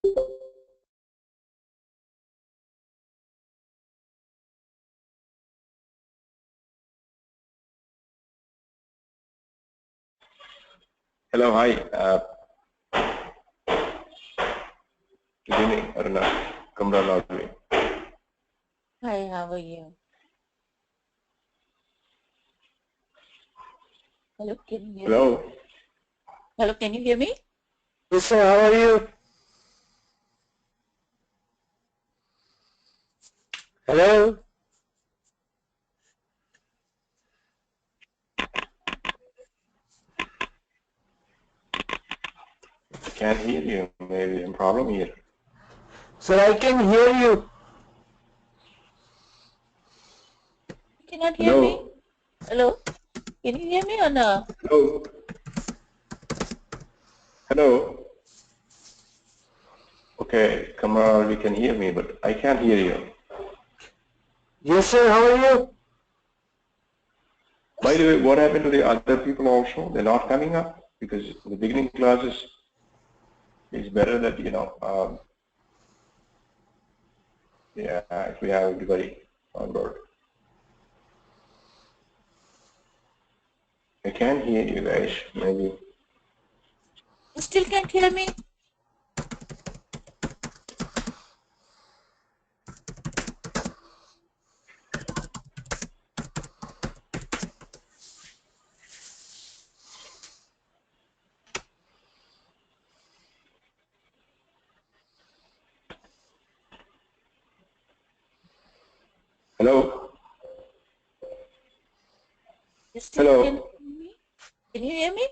Hello, hi. Good evening, Aruna. Kamran Audrey. Hi, how are you? Hello, can you hear me? Hello. Hello, can you hear me? Yes, sir. How are you? Hello. Can't hear you. Maybe a problem here. Sir, I can hear you. You cannot hear me? Hello? Can you hear me or no? Hello. Hello. Okay, Kamran, we can hear me, but I can't hear you. Yes, sir. How are you? By the way, what happened to the other people also? They're not coming up because the beginning classes is better that, yeah, if we have everybody on board. I can't hear you guys, maybe. You still can't hear me? Hello? You still Hello? can't hear me? Can you hear me?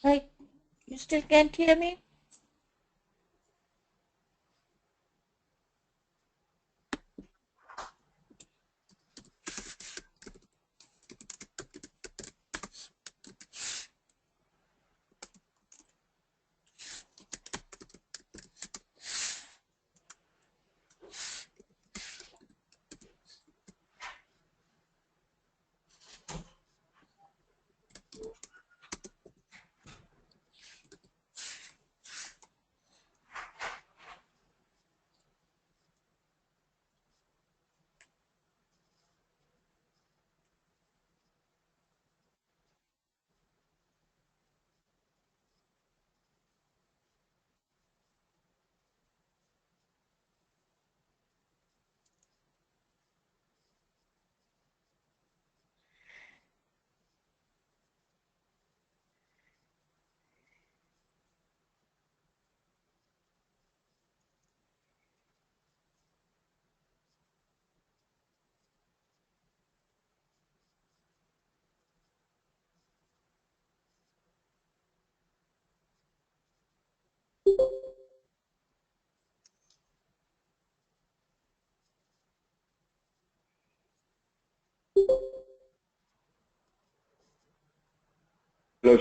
Hi, you still can't hear me? Hello,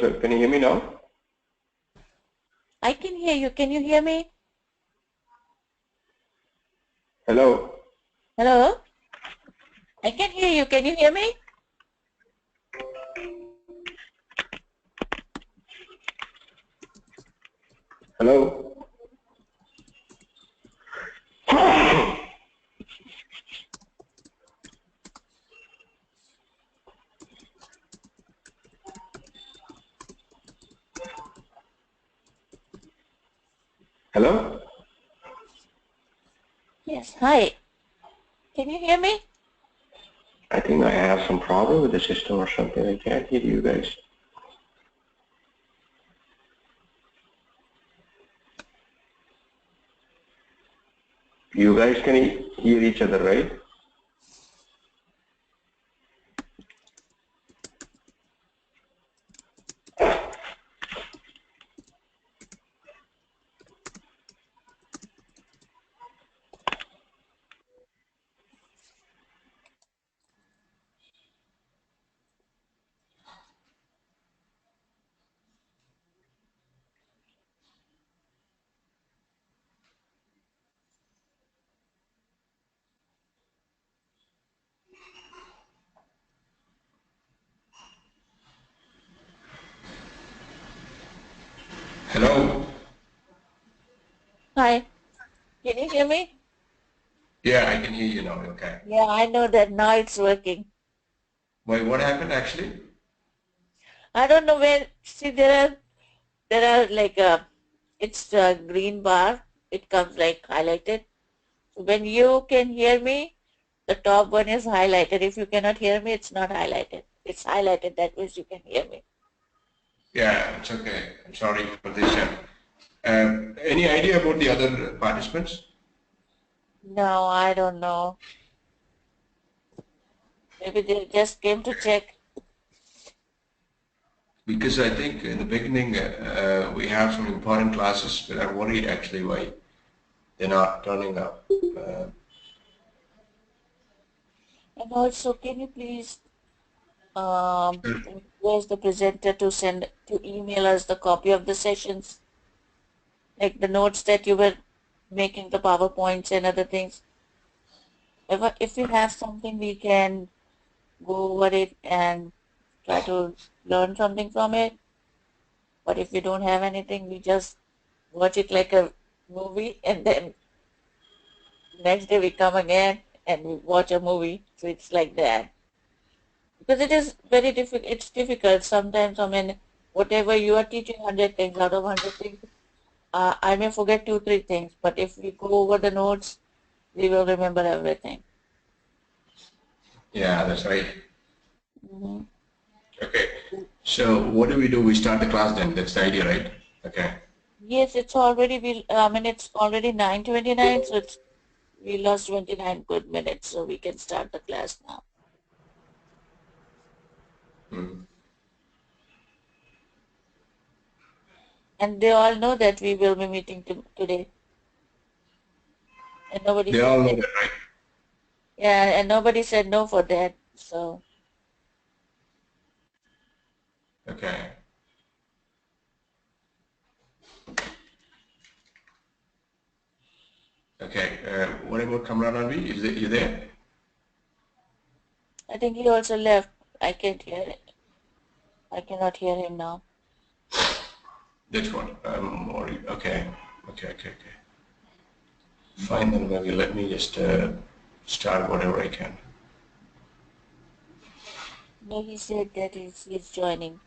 sir. Can you hear me now? I can hear you. Can you hear me? Hello? Hello? I can hear you. Can you hear me? Hello? Hello? Yes. Hi. Can you hear me? I think I have some problem with the system or something. I can't hear you guys. You guys can hear each other, right? Hello? Hi. Can you hear me? Yeah, I can hear you now. Okay. Yeah, I know that now it's working. Wait, what happened actually? I don't know where. See, there are like it's a green bar. It comes like highlighted. When you can hear me, the top one is highlighted. If you cannot hear me, it's not highlighted. It's highlighted. That means you can hear me. Yeah, it's okay. I'm sorry for this. Any idea about the other participants? No, I don't know. Maybe they just came to check. Because I think in the beginning we have some important classes, but I'm worried actually why they're not turning up. And also, can you please Sure. request the presenter to send to email us the copy of the sessions, like the notes that you were making, the PowerPoints and other things. If we have something, we can go over it and try to learn something from it. But if we don't have anything, we just watch it like a movie, and then next day we come again and we watch a movie. So it's like that. Because it is very difficult. It's difficult sometimes. I mean, whatever you are teaching 100 things out of 100 things, I may forget two, three things. But if we go over the notes, we will remember everything. Yeah, that's right. Hmm. Okay. So what do we do? We start the class then. That's the idea, right? Okay. Yes, it's already I mean, it's already 9:29, so we lost 29 good minutes, so we can start the class now. Mm. And they all know that we will be meeting today, and nobody They said all know that. that, right? Yeah, and nobody said no for that. So Okay. Okay. What about Kamran Ravi? Is you there? I think he also left. I can't hear it. I cannot hear him now. That's what. Okay. Okay. Okay. Okay. Fine then. Maybe let me just start whatever I can. No, he said that he's joining.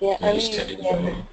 Yeah, Yeah, he's Ali is studying there. joining.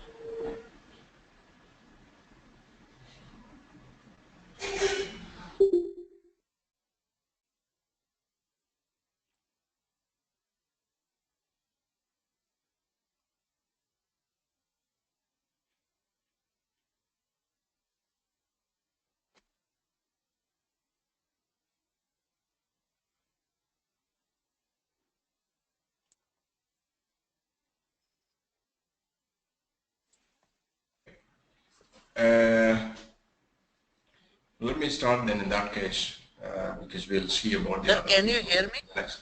let me start then in that case, because we'll see about the Sir, other can you people hear me? next.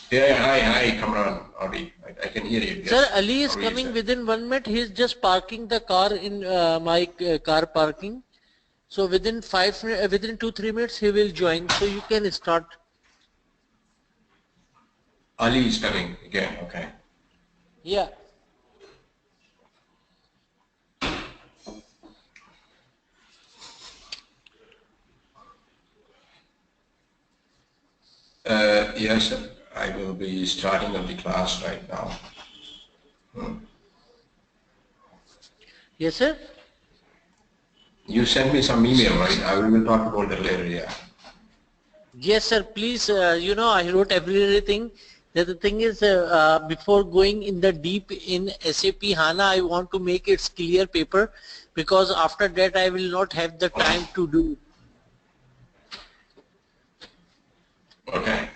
Yeah, hi, Kamran, Audi. I can hear you. Yes. Sir, Ali is How are you, coming sir? within 1 minute. He is just parking the car in my car parking. So within 5 minutes, within 2-3 minutes, he will join. So you can start. Ali is coming again. Okay. Yeah. Yes, sir. I will be starting of the class right now. Yes, sir. You sent me some email, right? I will talk about that later. Yeah. Yes, sir. Please, I wrote everything. The thing is, before going in the deep in SAP HANA, I want to make it clear paper because after that I will not have the time to do. Okay.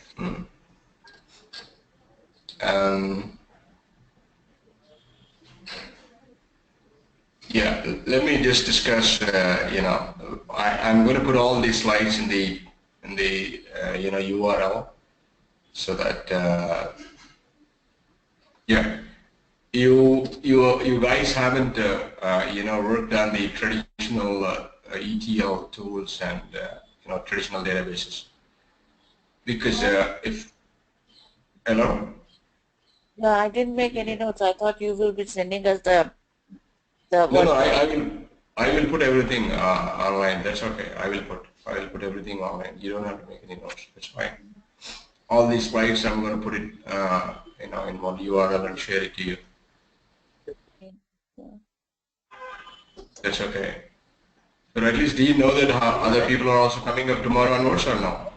Yeah, let me just discuss, I'm going to put all these slides in the URL so that, yeah, you guys haven't, worked on the traditional ETL tools and, traditional databases. Because hello? Yeah, I didn't make any notes. I thought you will be sending us the No, what? I will put everything online. That's okay. I will put everything online. You don't have to make any notes. That's fine. All these slides, I'm going to put it, in one URL and share it to you. That's okay. But at least, do you know that other people are also coming up tomorrow onwards or no?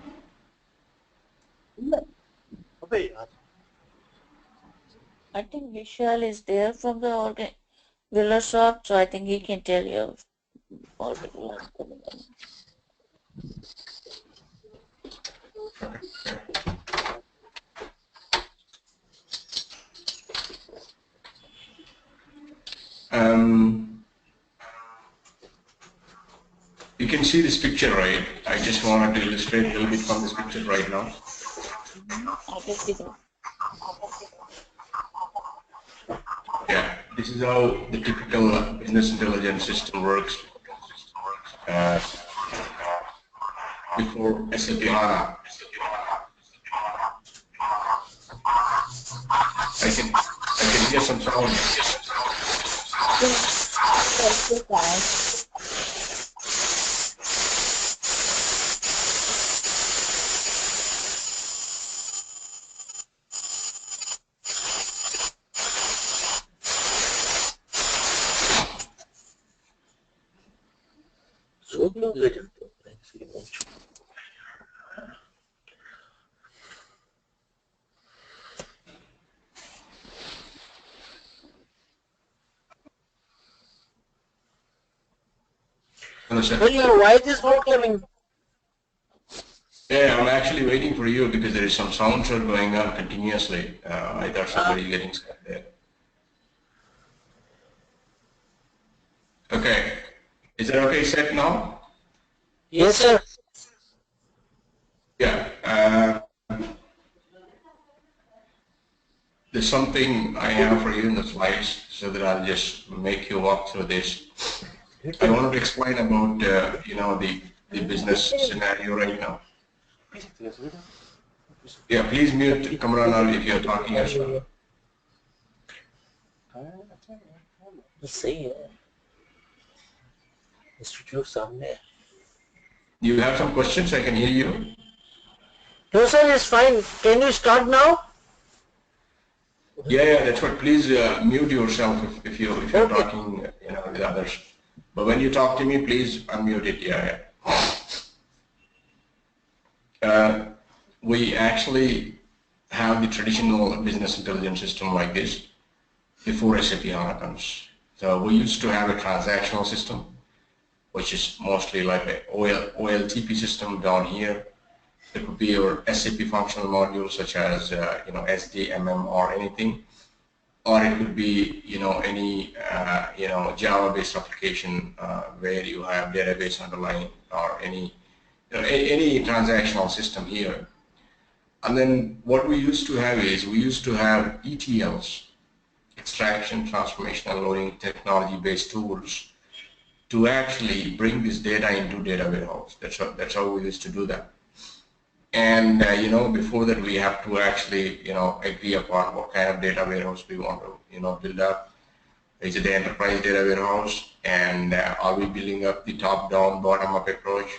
I think Vishal is there from the Villa shop, so I think he can tell you all people are coming in. You can see this picture, right? I just wanted to illustrate a little bit from this picture right now. I can see that. Yeah, this is how the typical business intelligence system works before SAP HANA. I can hear some sound. Hello, sir. Well, why is not coming? Yeah, I'm actually waiting for you because there is some sounds are going on continuously. I thought somebody getting stuck there. Okay. Is that okay set now? Yes, sir. Yeah. There's something I have for you in the slides so that I'll just make you walk through this. I wanted to explain about, the business scenario right now. Yeah, please mute Kamran if you're talking as well. सही है institute सामने है You have some questions? I can hear you. No, sir, it's fine. Can you start now? Yeah, that's what. Please mute yourself if you're Okay. talking, with others. But when you talk to me, please unmute it. Yeah. We actually have the traditional business intelligence system like this before SAP HANA comes. So we used to have a transactional system, which is mostly like a OLTP system down here. It could be your SAP functional modules such as SD, MM, or anything. or it could be, any, Java-based application where you have database underlying, or any transactional system here. And then what we used to have is we used to have ETLs, extraction, transformation, and loading technology-based tools to actually bring this data into data warehouse. That's how we used to do that. And before that we have to actually agree upon what kind of data warehouse we want to build up. Is it the enterprise data warehouse, and are we building up the top-down, bottom-up approach?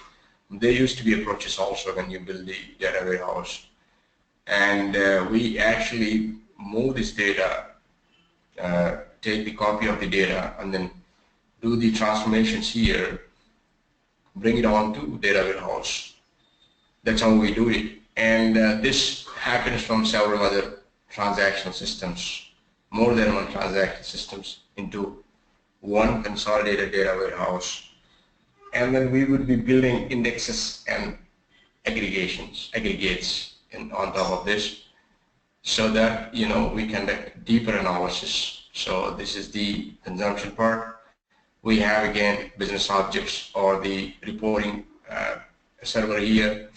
There used to be approaches also when you build the data warehouse, and we actually move this data, take the copy of the data, and then do the transformations here, bring it on to data warehouse. That's how we do it. And this happens from several other transactional systems, more than one transaction systems, into one consolidated data warehouse. And then we would be building indexes and aggregates on top of this, so that we conduct deeper analysis. So this is the consumption part. We have again business objects or the reporting server here.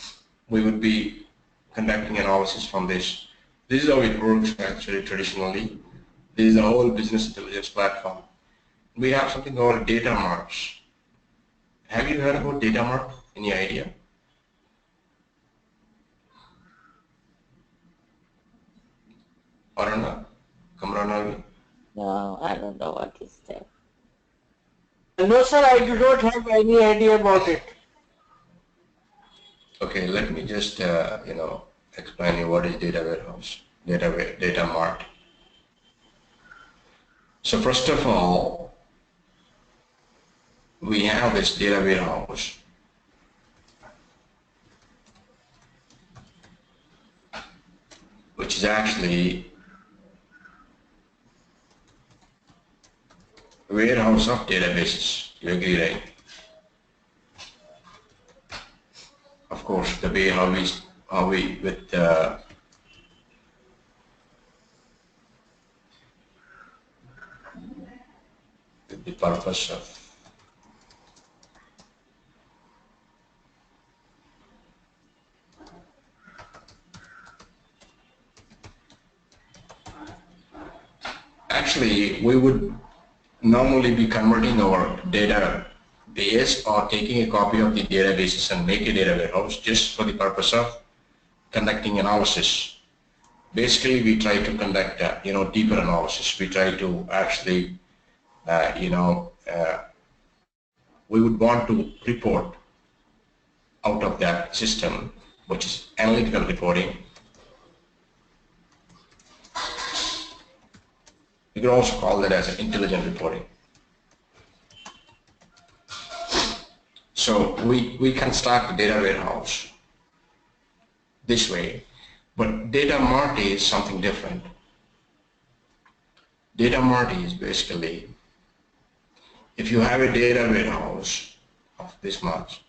We would be conducting analysis from this. This is how it works actually traditionally. This is the whole business intelligence platform. We have something called data marts. Have you heard about data mart? Any idea? Aruna? Kamranali? No, I don't know what is that. No, sir, I do not have any idea about it. Okay, let me just explain you what is data warehouse, data mart. So first of all, we have this data warehouse. Which is actually a warehouse of databases. You agree, right? Of course, the way how we with the purpose of actually we would normally be converting our database or taking a copy of the databases and make a data warehouse just for the purpose of conducting analysis. Basically, we try to conduct deeper analysis. We try to actually we would want to report out of that system, which is analytical reporting. You can also call that as intelligent reporting. So we construct a data warehouse this way, but data mart is something different. Data mart is basically, if you have a data warehouse of this much,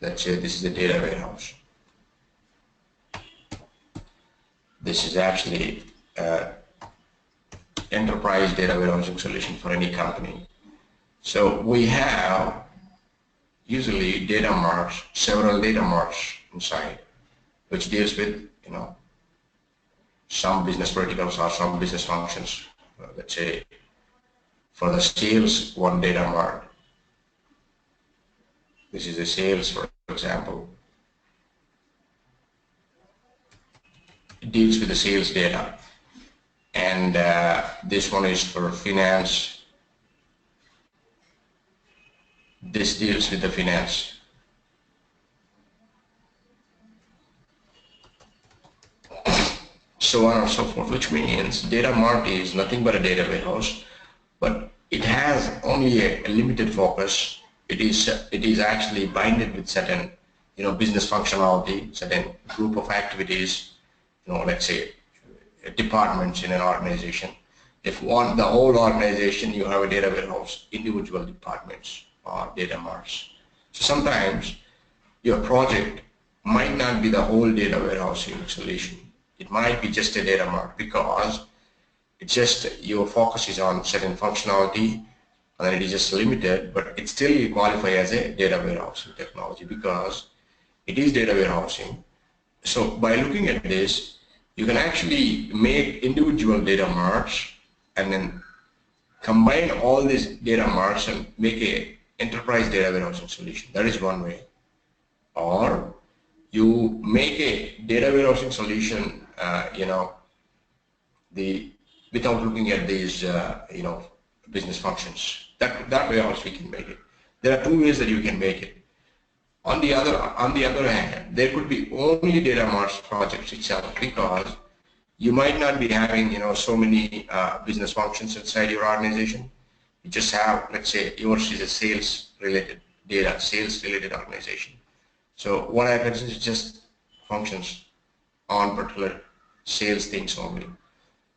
let's say this is a data warehouse. This is actually enterprise data warehousing solution for any company. So we have usually data marts, several data marts inside, which deals with some business verticals or some business functions. Let's say for the sales, one data mart. This is a sales, for example. It deals with the sales data. And this one is for finance. This deals with the finance. So on and so forth, which means data mart is nothing but a data warehouse, but it has only a limited focus. It is actually binded with certain business functionality, certain group of activities, let's say departments in an organization. If the whole organization, you have a data warehouse, individual departments or data marts. So sometimes your project might not be the whole data warehousing solution. It might be just a data mart, because It's just your focus is on certain functionality, and then it is just limited, but it still qualify as a data warehousing technology because it is data warehousing. So by looking at this, you can actually make individual data marts and then combine all these data marts and make a enterprise data warehousing solution. That is one way. Or you make a data warehousing solution, without looking at these, business functions. That way also we can make it. There are two ways that you can make it. On the other hand, there could be only data marts projects itself because you might not be having so many business functions inside your organization. You just have, let's say, yours is a sales related organization. So what happens is just functions on particular sales things only.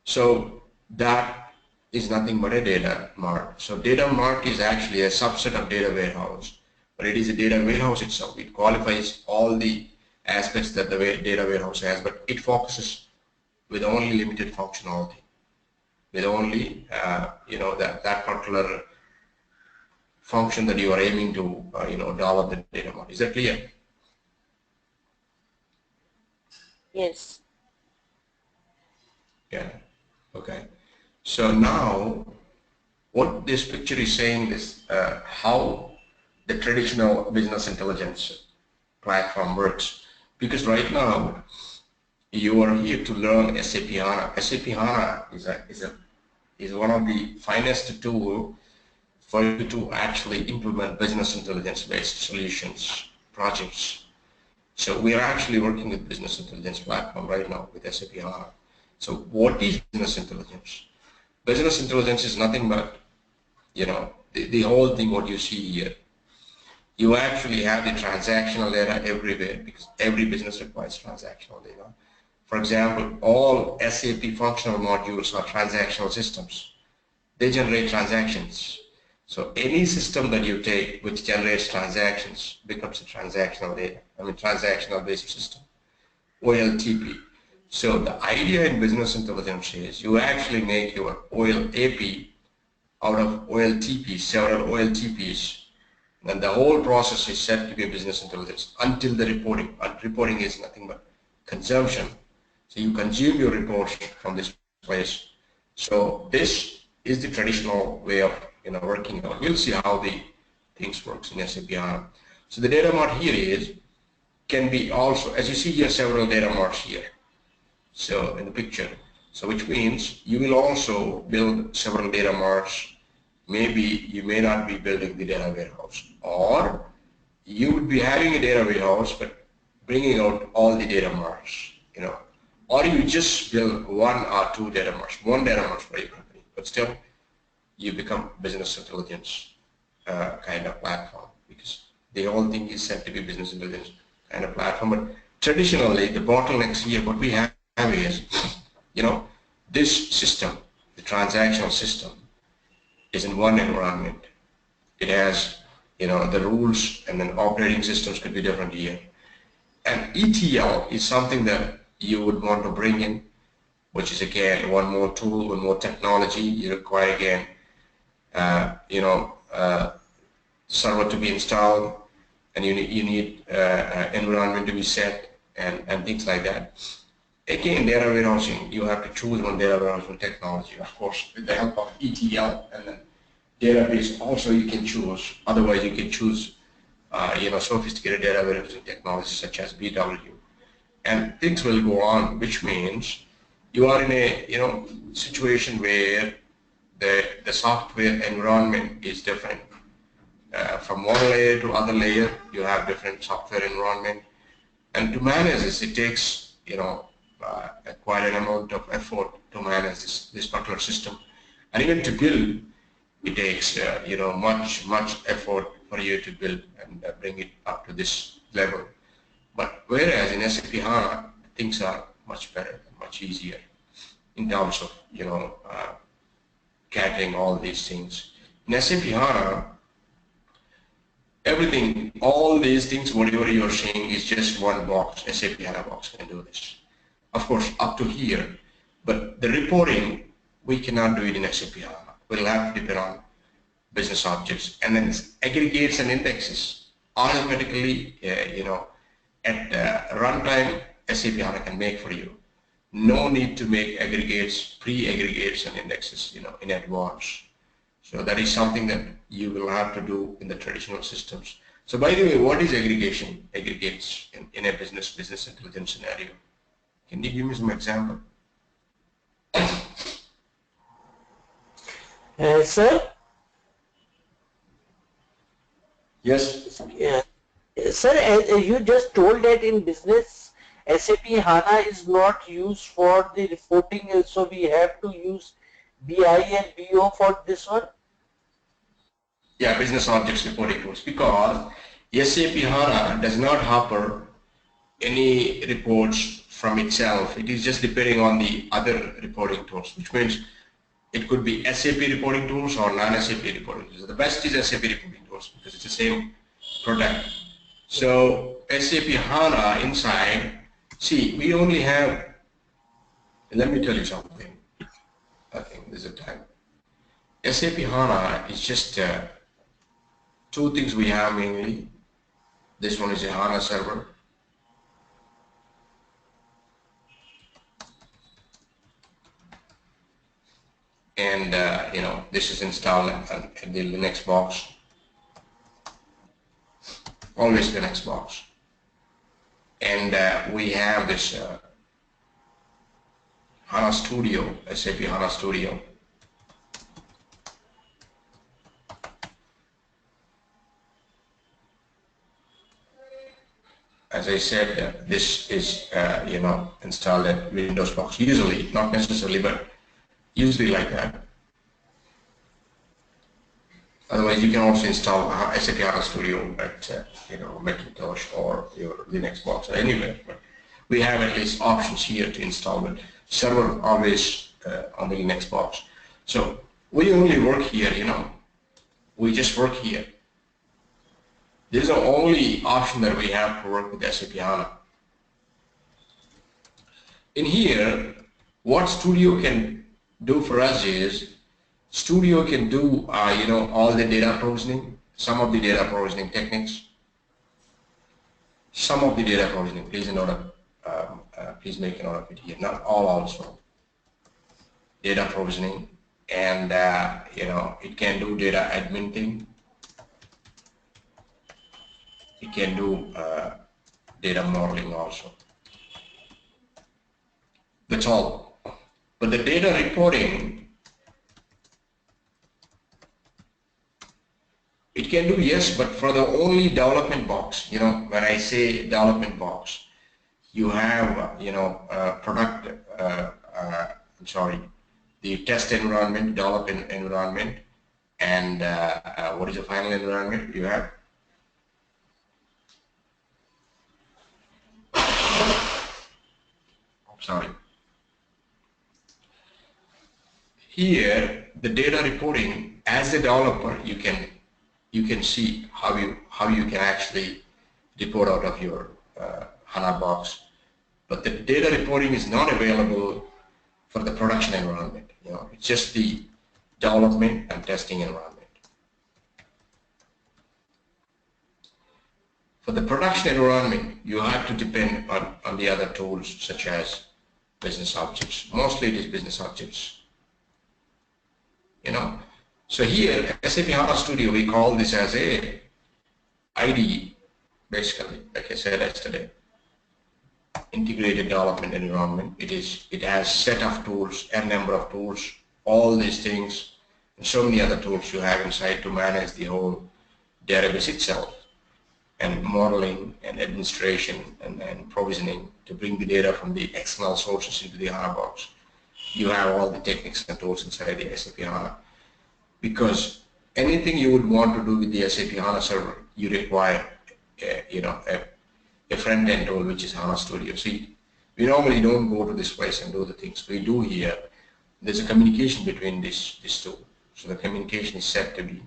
So that is nothing but a data mart. So data mart is actually a subset of data warehouse, but it is a data warehouse itself. It qualifies all the aspects that the data warehouse has, but it focuses with only limited functionality, with only that particular function that you are aiming to develop the data mart. Is that clear? Yes. Yeah. Okay. So now, what this picture is saying is how the traditional business intelligence platform works. Because right now, you are here to learn SAP HANA. SAP HANA is one of the finest tool for you to actually implement business intelligence-based solutions projects. So we are actually working with business intelligence platform right now with SAP HANA. So what is business intelligence? Business intelligence is nothing but, the whole thing what you see here. You actually have the transactional data everywhere because every business requires transactional data. For example, all SAP functional modules are transactional systems. They generate transactions. So any system that you take which generates transactions becomes a transactional based system, OLTP. So the idea in business intelligence is you actually make your OLAP out of OLTPs, several OLTPs, and the whole process is set to be a business intelligence until the reporting. Reporting is nothing but consumption. So you consume your reports from this place. So this is the traditional way of working out. We'll see how the things works in SAP HANA. So the data mart here can be also, as you see here, several data marts here. So in the picture, so which means you will also build several data marts. Maybe you may not be building the data warehouse, or you would be having a data warehouse but bringing out all the data marts, or you just build one or two data marts, one data mart for your company, but still you become business intelligence kind of platform because the whole thing is said to be business intelligence kind of platform. But traditionally, the bottlenecks here, what we have is, this system, the transactional system, is in one environment. It has, the rules and then operating systems could be different here. And ETL is something that you would want to bring in, which is again one more tool, one more technology. You require again, server to be installed, and you need environment to be set and things like that. Again, data warehousing, you have to choose one data warehousing technology, of course, with the help of ETL, and then database also you can choose. Otherwise, you can choose, sophisticated data warehousing technologies such as BW, and things will go on, which means you are in a situation where the software environment is different. From one layer to other layer, you have different software environment, and to manage this, it takes quite an amount of effort to manage this particular system, and even to build, it takes much effort for you to build and bring it up to this level. But whereas in SAP HANA, things are much better, much easier in terms of catering all these things. In SAP HANA, everything, all these things, whatever you're seeing is just one box. SAP HANA box can do this. Of course, up to here, but the reporting we cannot do it in SAP HANA. We'll have to depend on business objects, and then aggregates and indexes automatically, at runtime, SAP HANA can make for you. No need to make aggregates, pre-aggregates and indexes, in advance. So that is something that you will have to do in the traditional systems. So by the way, what is aggregation? Aggregates in a business intelligence scenario. Can you give me some example? Sir? Yes. Yeah. Sir, as you just told that in business, SAP HANA is not used for the reporting, so we have to use BI and BO for this one? Yeah, business objects reporting tools, because SAP HANA does not offer any reports from itself. It is just depending on the other reporting tools, which means it could be SAP reporting tools or non-SAP reporting tools. The best is SAP reporting tools because it's the same product. So SAP HANA inside, see, we only have, let me tell you something. I think there's a time. SAP HANA is just two things we have mainly. This one is a HANA server. And this is installed in the Linux box. Always Linux box. And we have this HANA Studio, SAP HANA Studio. As I said, this is installed at Windows box. Usually, not necessarily, but usually like that. Otherwise, you can also install SAP HANA Studio at Macintosh or your Linux box or anywhere. But we have at least options here to install it. Server always on the Linux box. So we only work here. We just work here. This is the only option that we have to work with SAP HANA. In here, what Studio can do for us is, Studio can do, all the data provisioning, some of the data provisioning techniques, some of the data provisioning. Please please make a note of it here. Not all also. Data provisioning, and it can do data admin thing. It can do data modeling also. That's all. But the data reporting, it can do, yes, but for the only development box. When I say development box, you have the test environment, development environment, and what is the final environment you have? Sorry. Here, the data reporting, as a developer, you can see how you can actually report out of your HANA box. But the data reporting is not available for the production environment. It's just the development and testing environment. For the production environment, you have to depend on the other tools such as business objects. Mostly it is business objects. So here, SAP HANA Studio, we call this as a IDE, basically, like I said yesterday. Integrated development environment. It has set of tools, n number of tools, all these things, and so many other tools you have inside to manage the whole database itself, and modeling and administration and provisioning to bring the data from the external sources into the HANA box. You have all the techniques and tools inside the SAP HANA. Because anything you would want to do with the SAP HANA server, you require a front-end tool, which is HANA Studio. See, we normally don't go to this place and do the things we do here. There's a communication between these two. So the communication is set to be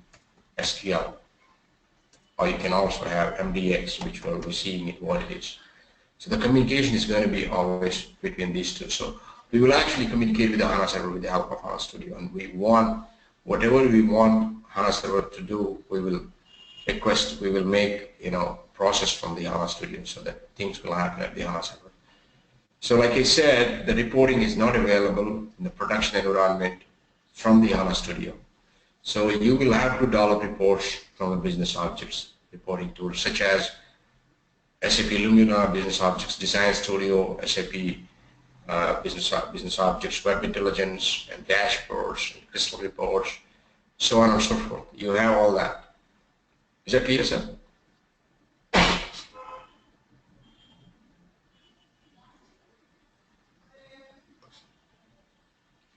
SQL. Or you can also have MDX, which we'll be seeing it what it is. So the communication is going to be always between these two. So we will actually communicate with the HANA server with the help of HANA Studio, and we want whatever we want HANA server to do, we will request, we will make, process from the HANA Studio so that things will happen at the HANA server. So like I said, the reporting is not available in the production environment from the HANA Studio. So you will have to develop reports from the business objects reporting tools such as SAP Lumina Business Objects Design Studio, SAP Business Objects Web Intelligence, and dashboards, and crystal reports, so on and so forth. You have all that. Is that clear, sir?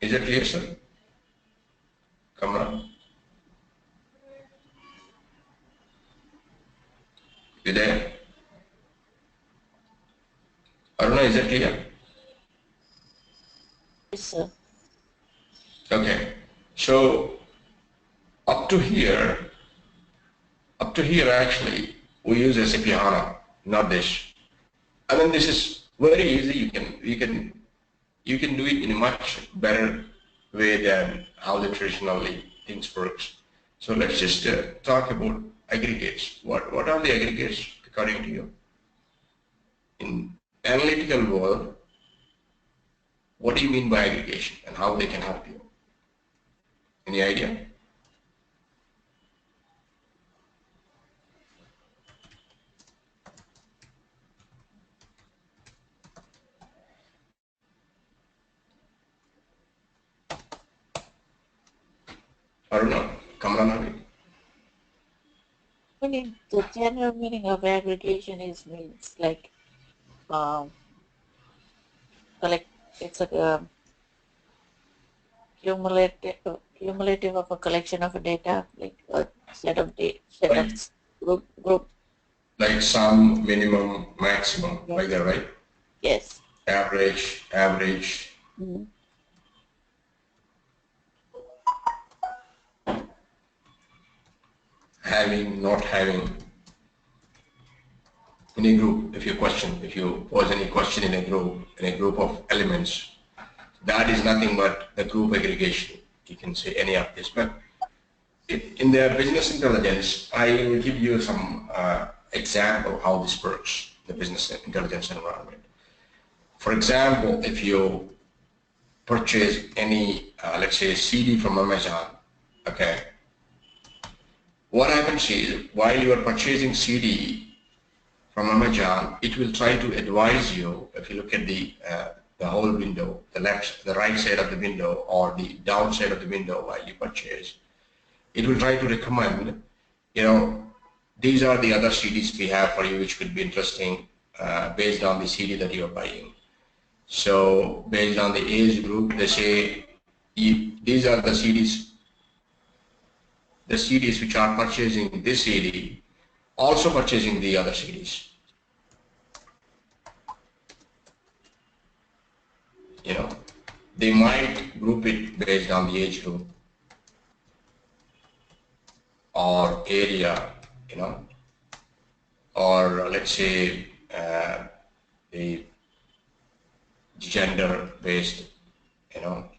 Is that clear, sir? Come on. You there? Aruna, is that clear? Yes, sir. Okay. So up to here actually we use SAP HANA, not this. And then this is very easy. You can do it in a much better way than how the traditionally things works. So let's just talk about aggregates. What are the aggregates according to you? In analytical world, what do you mean by aggregation and how they can help you? Any idea? I don't know. Come on. The general meaning of aggregation means like it's a cumulative of a collection of data, like a set of group. Like sum, minimum, maximum, yes. Like that, right? Yes. Average. Mm-hmm. Having, not having. In a group, if you pose any question in a group of elements, that is nothing but the group aggregation. You can say any of this, but in the business intelligence, I will give you some example how this works, the business intelligence environment. For example, if you purchase any, let's say, CD from Amazon, okay, what happens is, while you are purchasing CD from Amazon, it will try to advise you, if you look at the whole window, the right side of the window or the down side of the window while you purchase, it will try to recommend, these are the other CDs we have for you which could be interesting based on the CD that you are buying. So based on the age group, they say these are the CDs which are purchasing this CD, also purchasing the other CDs. They might group it based on the age group or area, or let's say the gender based, or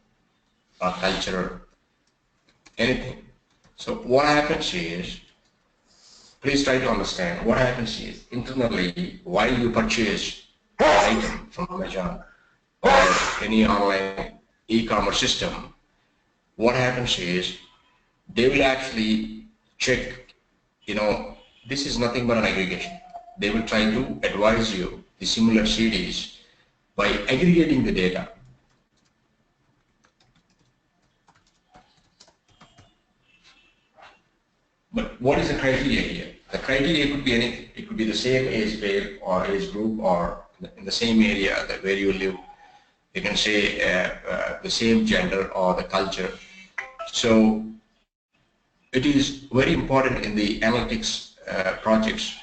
culture, anything. So what happens is, please try to understand, what happens is, internally, while you purchase an item from Amazon or any online e-commerce system, what happens is, they will actually check, this is nothing but an aggregation. They will try to advise you the similar CDs by aggregating the data. But what is the criteria here? The criteria could be anything. It could be the same age band or age group, or in the same area where you live. You can say the same gender or the culture. So it is very important in the analytics projects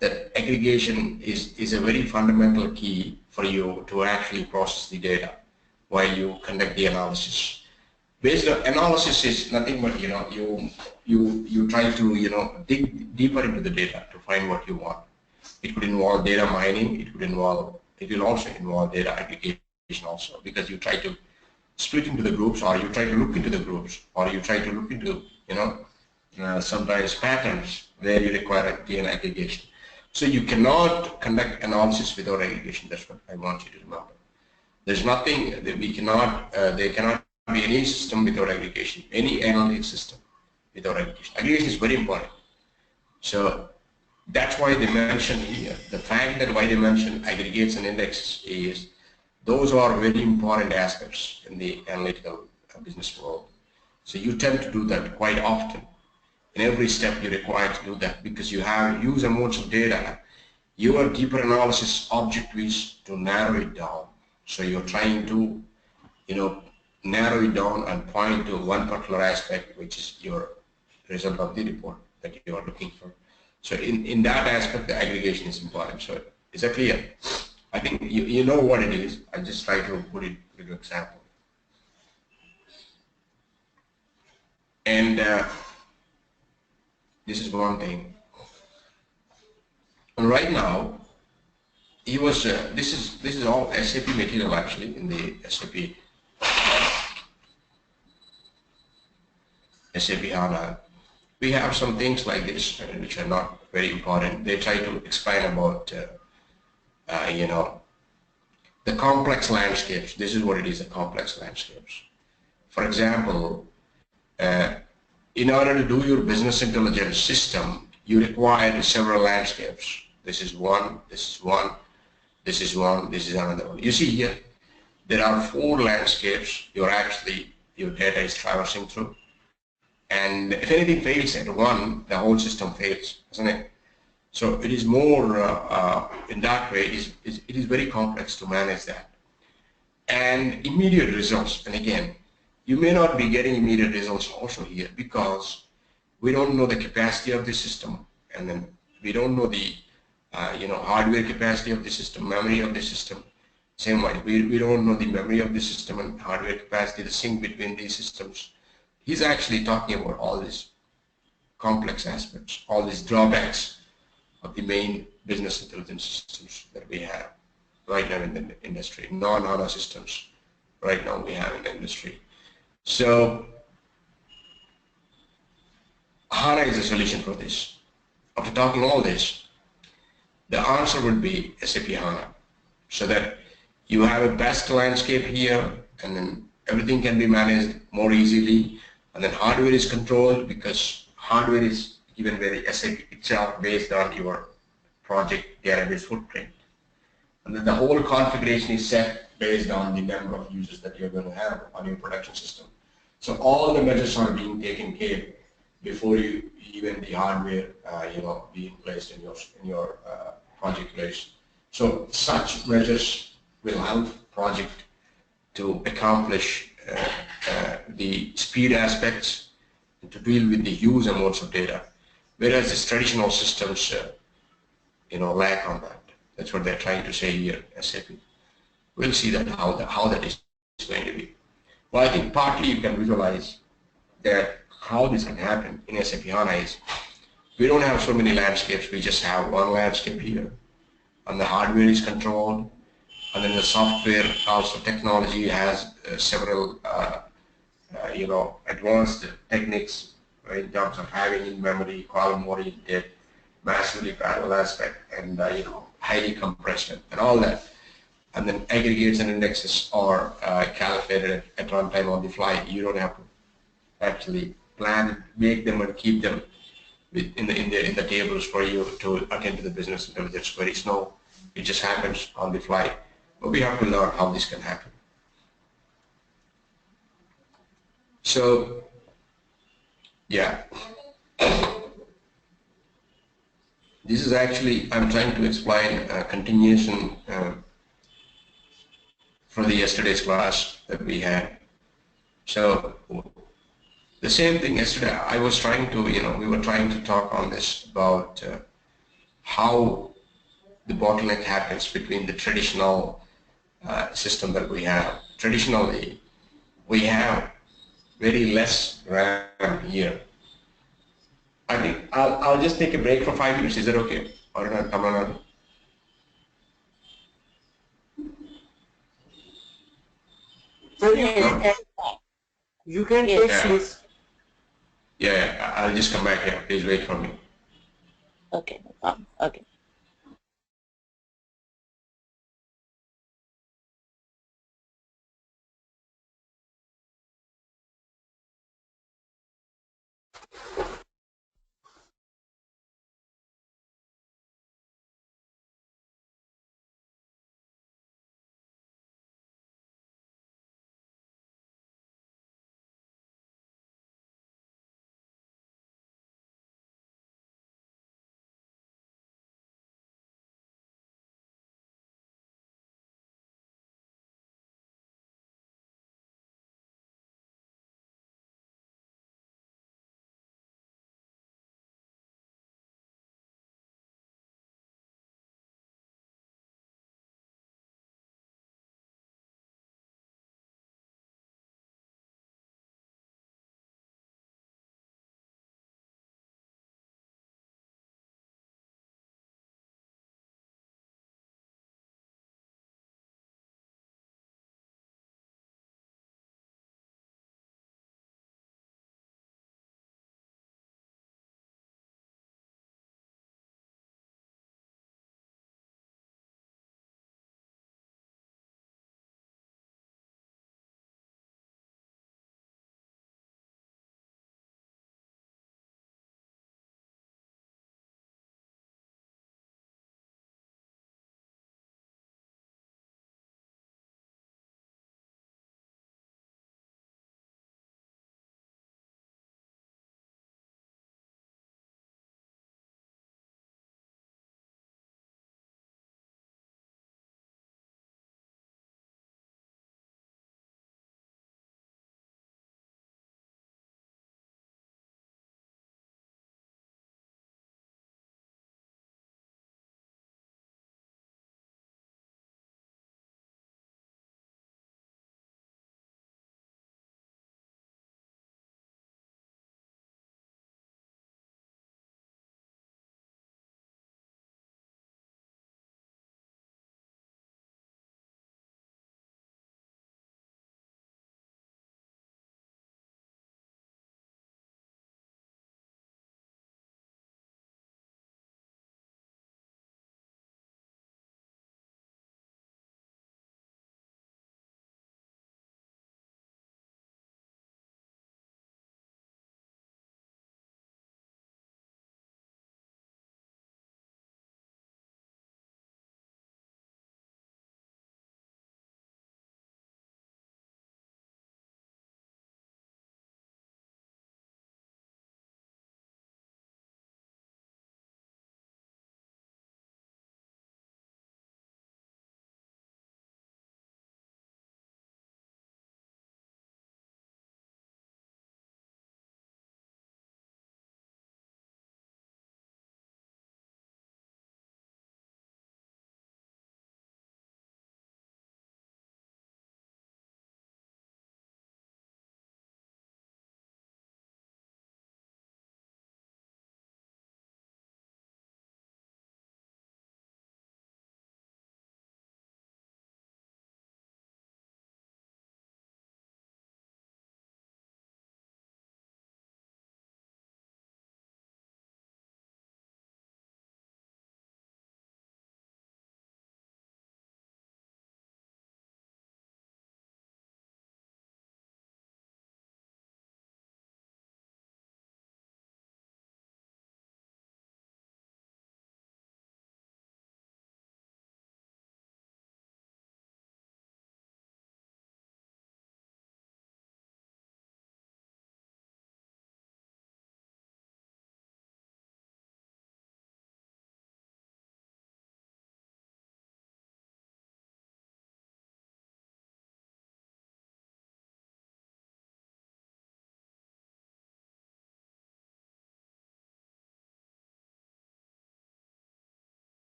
that aggregation is a very fundamental key for you to actually process the data while you conduct the analysis. Based on analysis is nothing but you try to dig deeper into the data to find what you want. It could involve data mining. It will also involve data aggregation. also, because you try to split into the groups, or you try to look into the groups, or you try to look into, sometimes patterns where you require again aggregation. So you cannot conduct analysis without aggregation. That's what I want you to remember. There's nothing that we cannot, there cannot be any system without aggregation, any analytic system without aggregation. Aggregation is very important. So that's why they mention here, the fact that why they mention aggregates and indexes is, those are very important aspects in the analytical business world. So you tend to do that quite often. In every step you're required to do that, because you have huge amounts of data. Your deeper analysis objective is to narrow it down. So you're trying to, narrow it down and point to one particular aspect, which is your result of the report that you are looking for. So in that aspect, the aggregation is important. So is that clear? I think you know what it is. I just try to put it with an example. And this is one thing. And right now, he was. This is all SAP material actually in the SAP HANA. We have some things like this which are not very important. They try to explain about the complex landscapes. This is what it is, the complex landscapes. For example, in order to do your business intelligence system, you require several landscapes. This is one, this is one, this is one, this is another one. You see here, there are 4 landscapes your data is traversing through. And if anything fails at one, the whole system fails, isn't it? So it is more, in that way, it is very complex to manage that. And immediate results, and again, you may not be getting immediate results also here, because we don't know the capacity of the system, and then we don't know the hardware capacity of the system, memory of the system. Same way, we don't know the memory of the system and hardware capacity, the sync between these systems. He's actually talking about all these complex aspects, all these drawbacks of the main business intelligence systems that we have right now in the industry, non-HANA systems right now we have in the industry. So HANA is a solution for this. After talking all this, the answer would be SAP HANA, so that you have a best landscape here, and then everything can be managed more easily, and then hardware is controlled, because hardware is given by the SAP itself based on your project database footprint. And then the whole configuration is set based on the number of users that you're going to have on your production system. So all the measures are being taken care before you even the hardware, being placed in your project place. So such measures will help project to accomplish the speed aspects and to deal with the huge amounts of data, whereas these traditional systems, lack on that. That's what they're trying to say here, SAP. We'll see that how that is going to be. Well, I think partly you can visualize that how this can happen in SAP HANA is, we don't have so many landscapes, we just have one landscape here, and the hardware is controlled, and then the software, also technology has several advanced techniques in terms of having in memory, column oriented, massively parallel aspect, and highly compressed and all that. And then aggregates and indexes are calculated at runtime on the fly. You don't have to actually plan, make them, and keep them in the tables for you to attend to the business intelligence queries. No, it just happens on the fly. But we have to learn how this can happen. So, yeah. This is actually, I'm trying to explain a continuation from the yesterday's class that we had. So, the same thing yesterday, I was trying to, we were trying to talk on this about how the bottleneck happens between the traditional system that we have. Traditionally, we have very less RAM here. I think I'll just take a break for 5 minutes. Is that okay? Or not? You can take, Yes. Yeah, please. yeah, I'll just come back here. Please wait for me. Okay, no problem. Okay.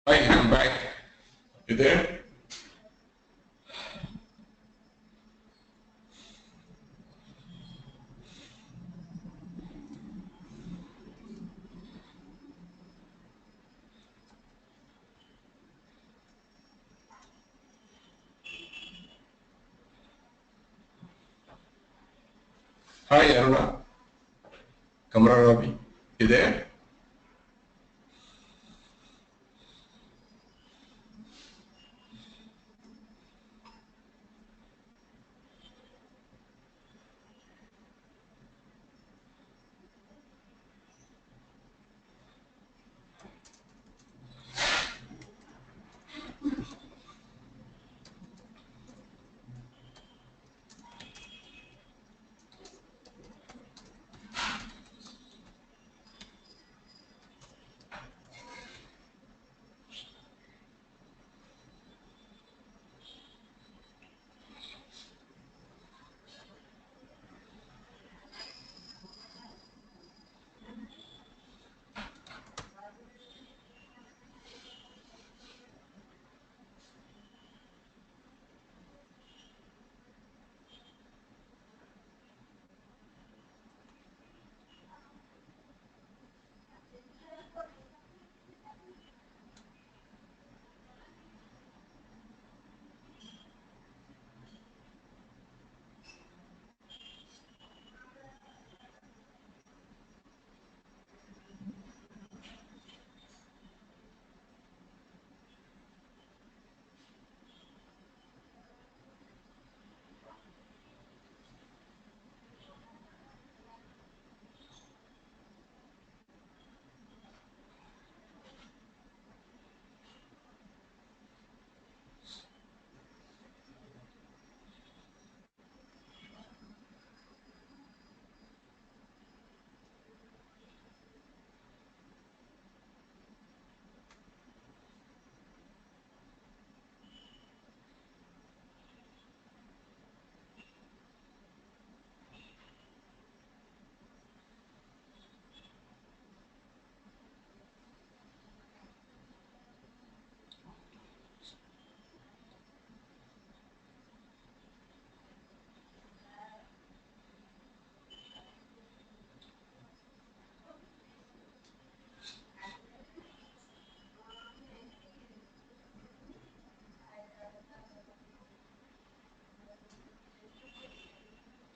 Hi, I'm back. You there? Hi, Aruna. Kamran Rabi. You there?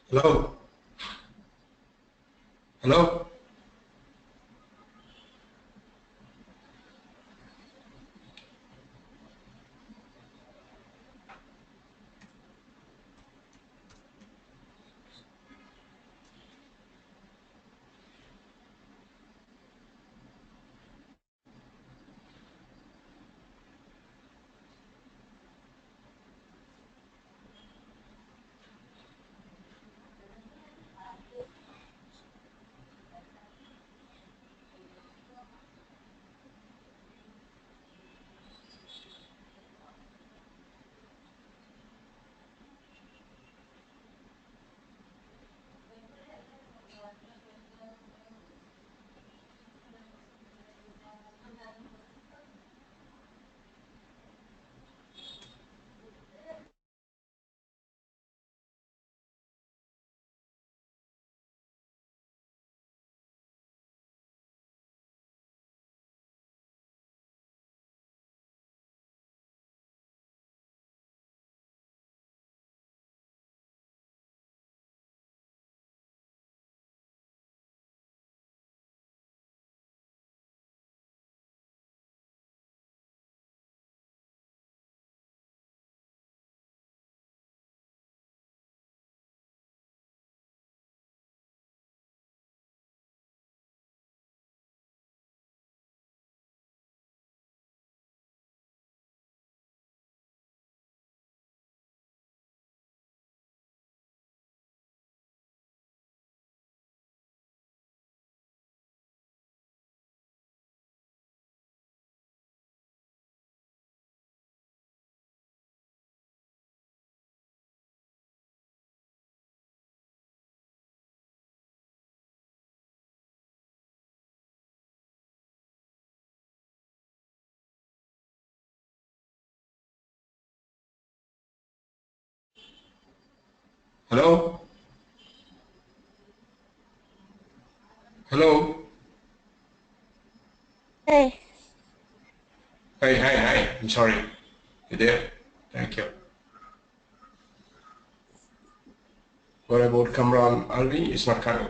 Hello? Hello? Hello? Hello? Hey, Hey, hi, hi. I'm sorry. You there? Thank you. What about Kamran Alvi? It's not coming.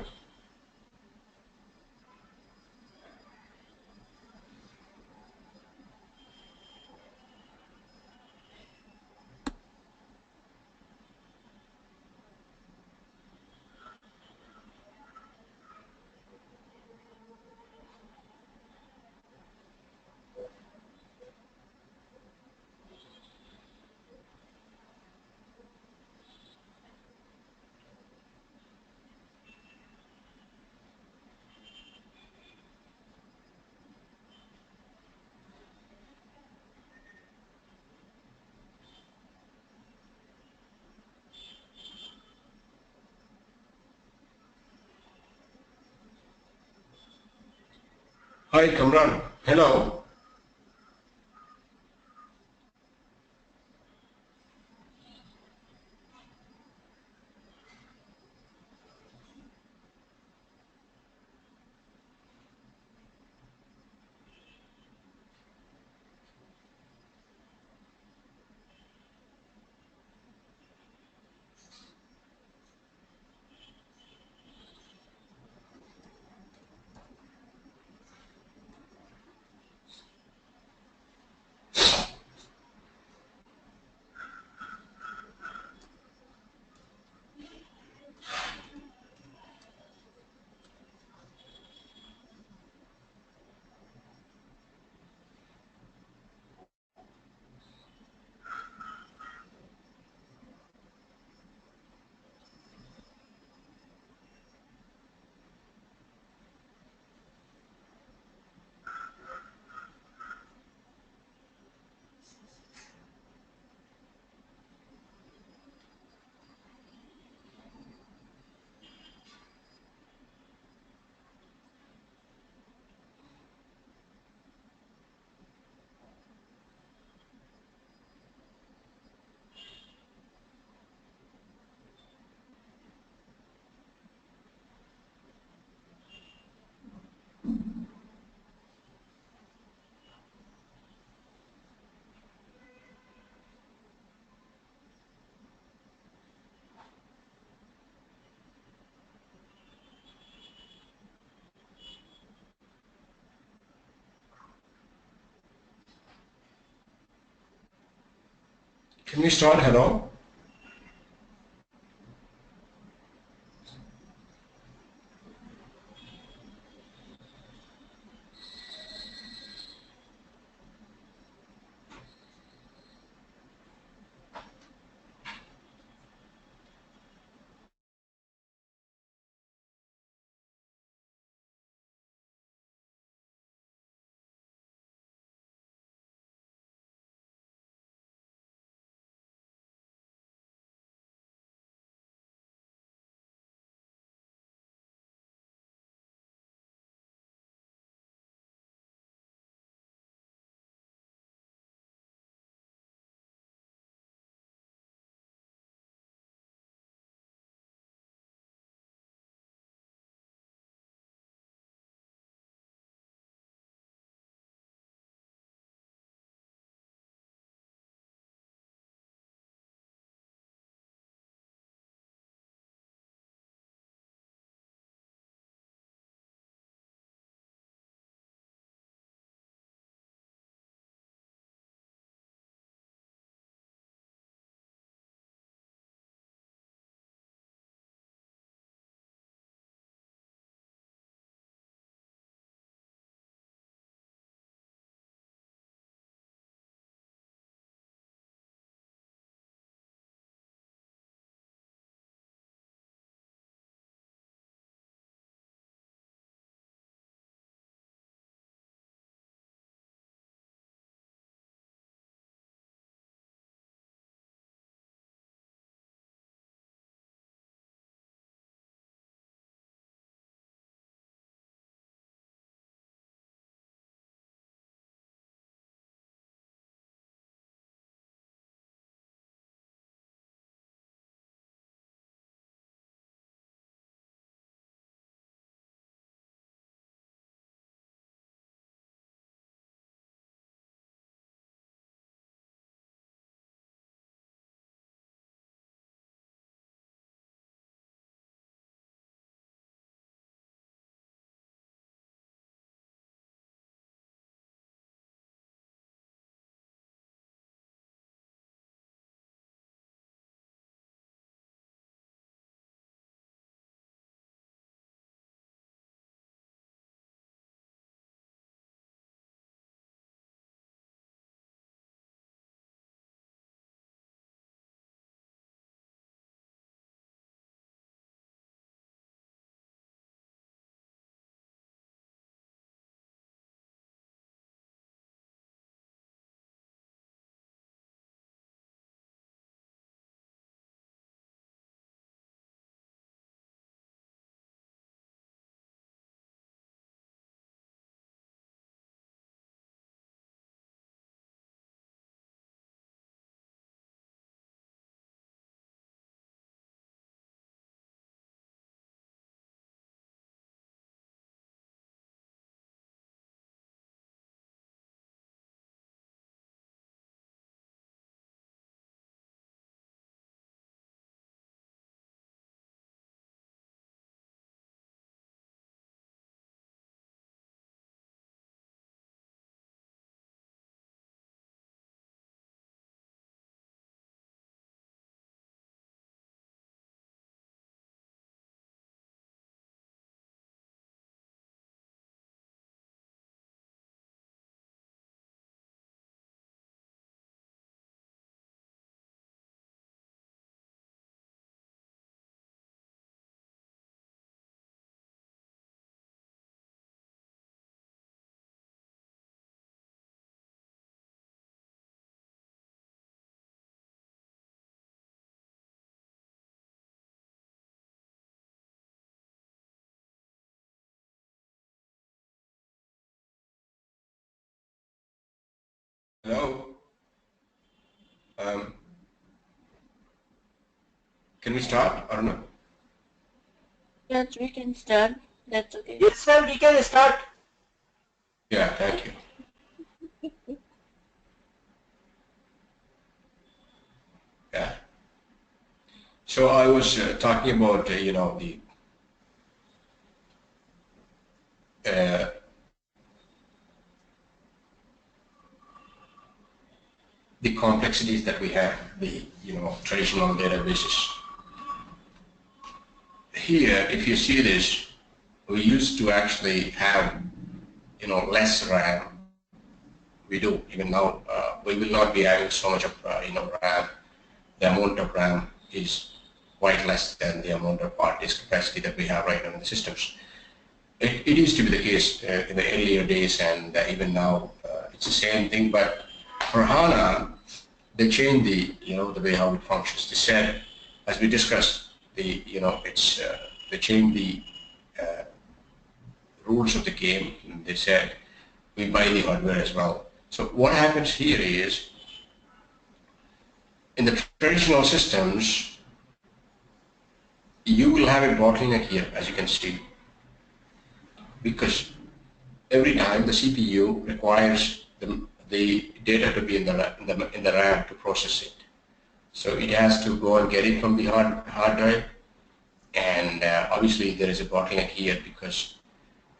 Hi, Kamran. Hello. Can we start? Hello? Hello? Can we start or no? Yes, we can start. That's okay. Yes, sir, we can start. Yeah, thank you. Yeah. So I was talking about, uh, the complexities that we have, the, traditional databases. Here, if you see this, we used to actually have, less RAM. We do, even now, we will not be having so much of, RAM. The amount of RAM is quite less than the amount of hard disk capacity that we have right now in the systems. It used to be the case in the earlier days, and even now it's the same thing. But for HANA, they changed the way how it functions. They said, as we discussed, they changed the uh, rules of the game. And they said we buy the hardware as well. So what happens here is, in the traditional systems, you will have a bottleneck here, as you can see, because every time the CPU requires the data to be in the RAM to process it. So it has to go and get it from the hard drive, and obviously there is a bottleneck here because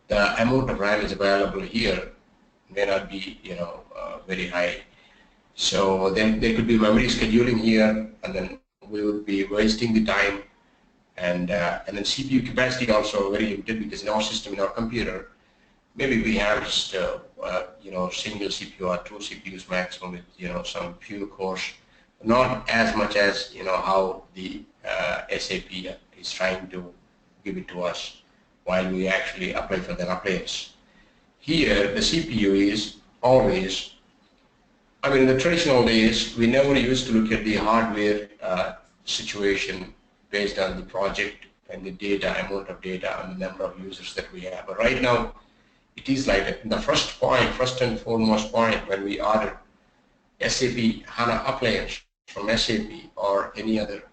the amount of RAM is available here may not be very high. So then there could be memory scheduling here, and then we would be wasting the time, and then CPU capacity also very limited, because in our system, in our computer, maybe we have just single CPU or two CPUs maximum with some few cores, not as much as how the SAP is trying to give it to us while we actually apply for the appliance. Here the CPU is always, I mean, in the traditional days we never used to look at the hardware situation based on the project and the data, amount of data, and the number of users that we have. But right now it is like the first and foremost point, when we order SAP HANA appliance from SAP or any other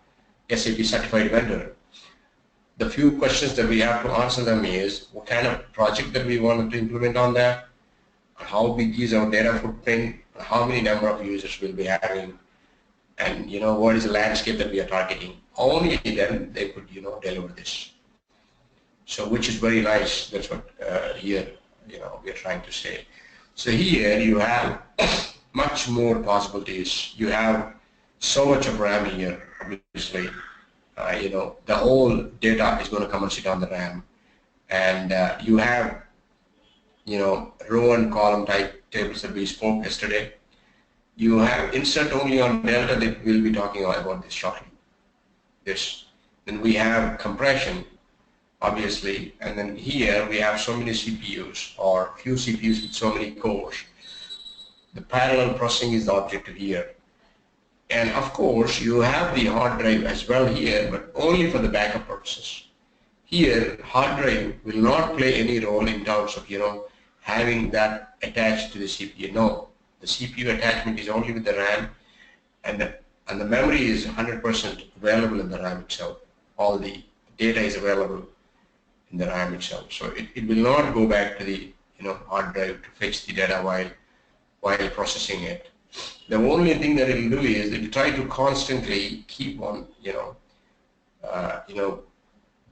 SAP certified vendor, the few questions that we have to answer them is what kind of project that we want to implement on that, how big is our data footprint, how many number of users we'll be having, and what is the landscape that we are targeting. Only then they could deliver this. So which is very nice. That's what here we are trying to say. So here you have much more possibilities. You have so much of RAM here. Obviously, the whole data is going to come and sit on the RAM, and you have row and column type tables that we spoke yesterday. You have insert only on Delta, that we'll be talking about this shortly. This. Then we have compression, obviously, and then here we have so many CPUs or few CPUs with so many cores. The parallel processing is the objective here. And of course you have the hard drive as well here, but only for the backup purposes. Here hard drive will not play any role in terms of having that attached to the CPU. No, the CPU attachment is only with the RAM, and the memory is 100% available in the RAM itself. All the data is available in the RAM itself. So it will not go back to the hard drive to fetch the data while processing it. The only thing that it will do is it will try to constantly keep on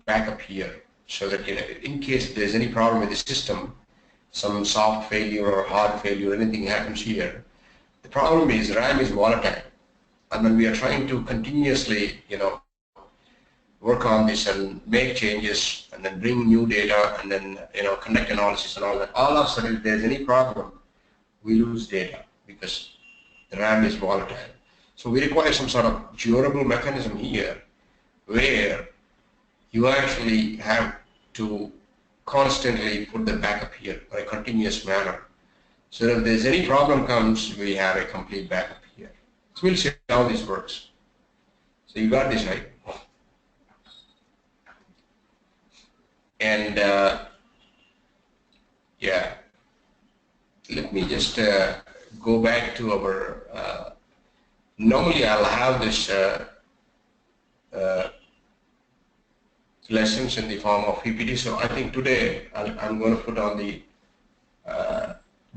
backup here, so that in case there's any problem with the system, some soft failure or hard failure, anything happens here. The problem is RAM is volatile, and then we are trying to continuously work on this and make changes and then bring new data and then conduct analysis and all that. All of a sudden, if there's any problem, we lose data because the RAM is volatile. So we require some sort of durable mechanism here where you actually have to constantly put the backup here in a continuous manner. So if there's any problem comes, we have a complete backup here. So we'll see how this works. So you got this right. And yeah, let me just go back to our, normally I'll have this lessons in the form of PPT. So I think today I'm going to put on the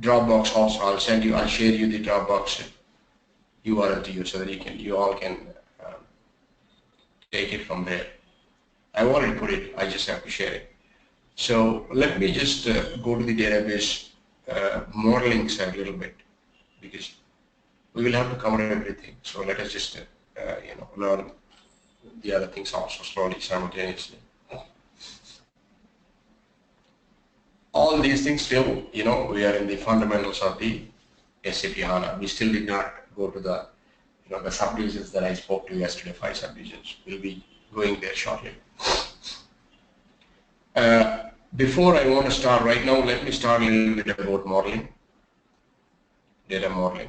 Dropbox also. I'll share you the Dropbox URL to you so that you all can take it from there. I've already put it, I just have to share it. So let me just go to the database modeling side a little bit, because we will have to cover everything. So let us just learn the other things also slowly, simultaneously. All these things still, we are in the fundamentals of the SAP HANA. We still did not go to the, the subdivisions that I spoke to yesterday, 5 subdivisions. We'll be going there shortly. Before I want to start right now, let me start a little bit about modeling, data modeling.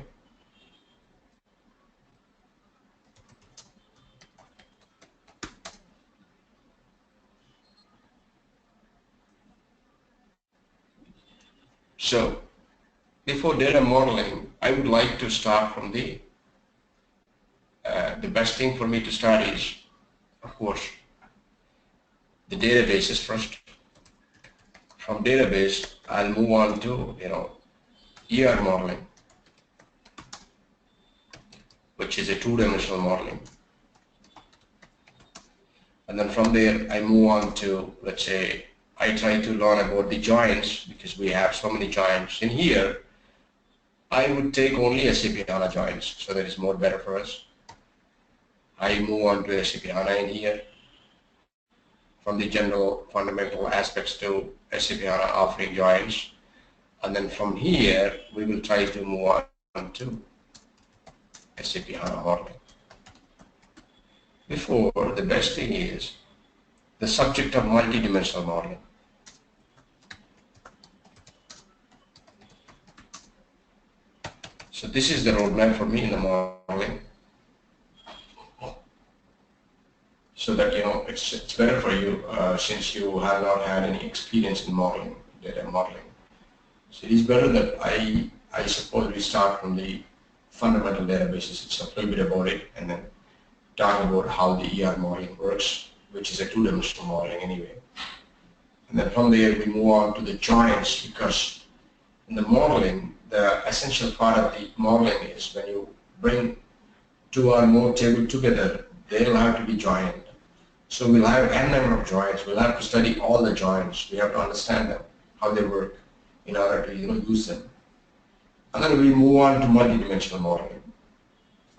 So, before data modeling, I would like to start from the best thing for me to start is, of course, the databases first. From database, I'll move on to, ER modeling, which is a 2-dimensional modeling. And then from there, I move on to, let's say, I try to learn about the joins, because we have so many joins. In here, I would take only SAP HANA joins, so that is more better for us. I move on to SAP HANA in here, from the general fundamental aspects to SAP HANA offering joins. And then from here, we will try to move on to SAP HANA modeling. Before, the best thing is the subject of multidimensional modeling. So this is the roadmap for me in the modeling. So that, it's better for you since you have not had any experience in modeling, data modeling. So it is better that I suppose we start from the fundamental databases itself, a little bit about it, and then talk about how the ER modeling works, which is a 2-dimensional modeling anyway. And then from there we move on to the joins, because in the modeling, the essential part of the modeling is when you bring 2 or more tables together, they will have to be joined. So we'll have n number of joins. We'll have to study all the joins. We have to understand them, how they work, in order to use them. And then we move on to multidimensional modeling.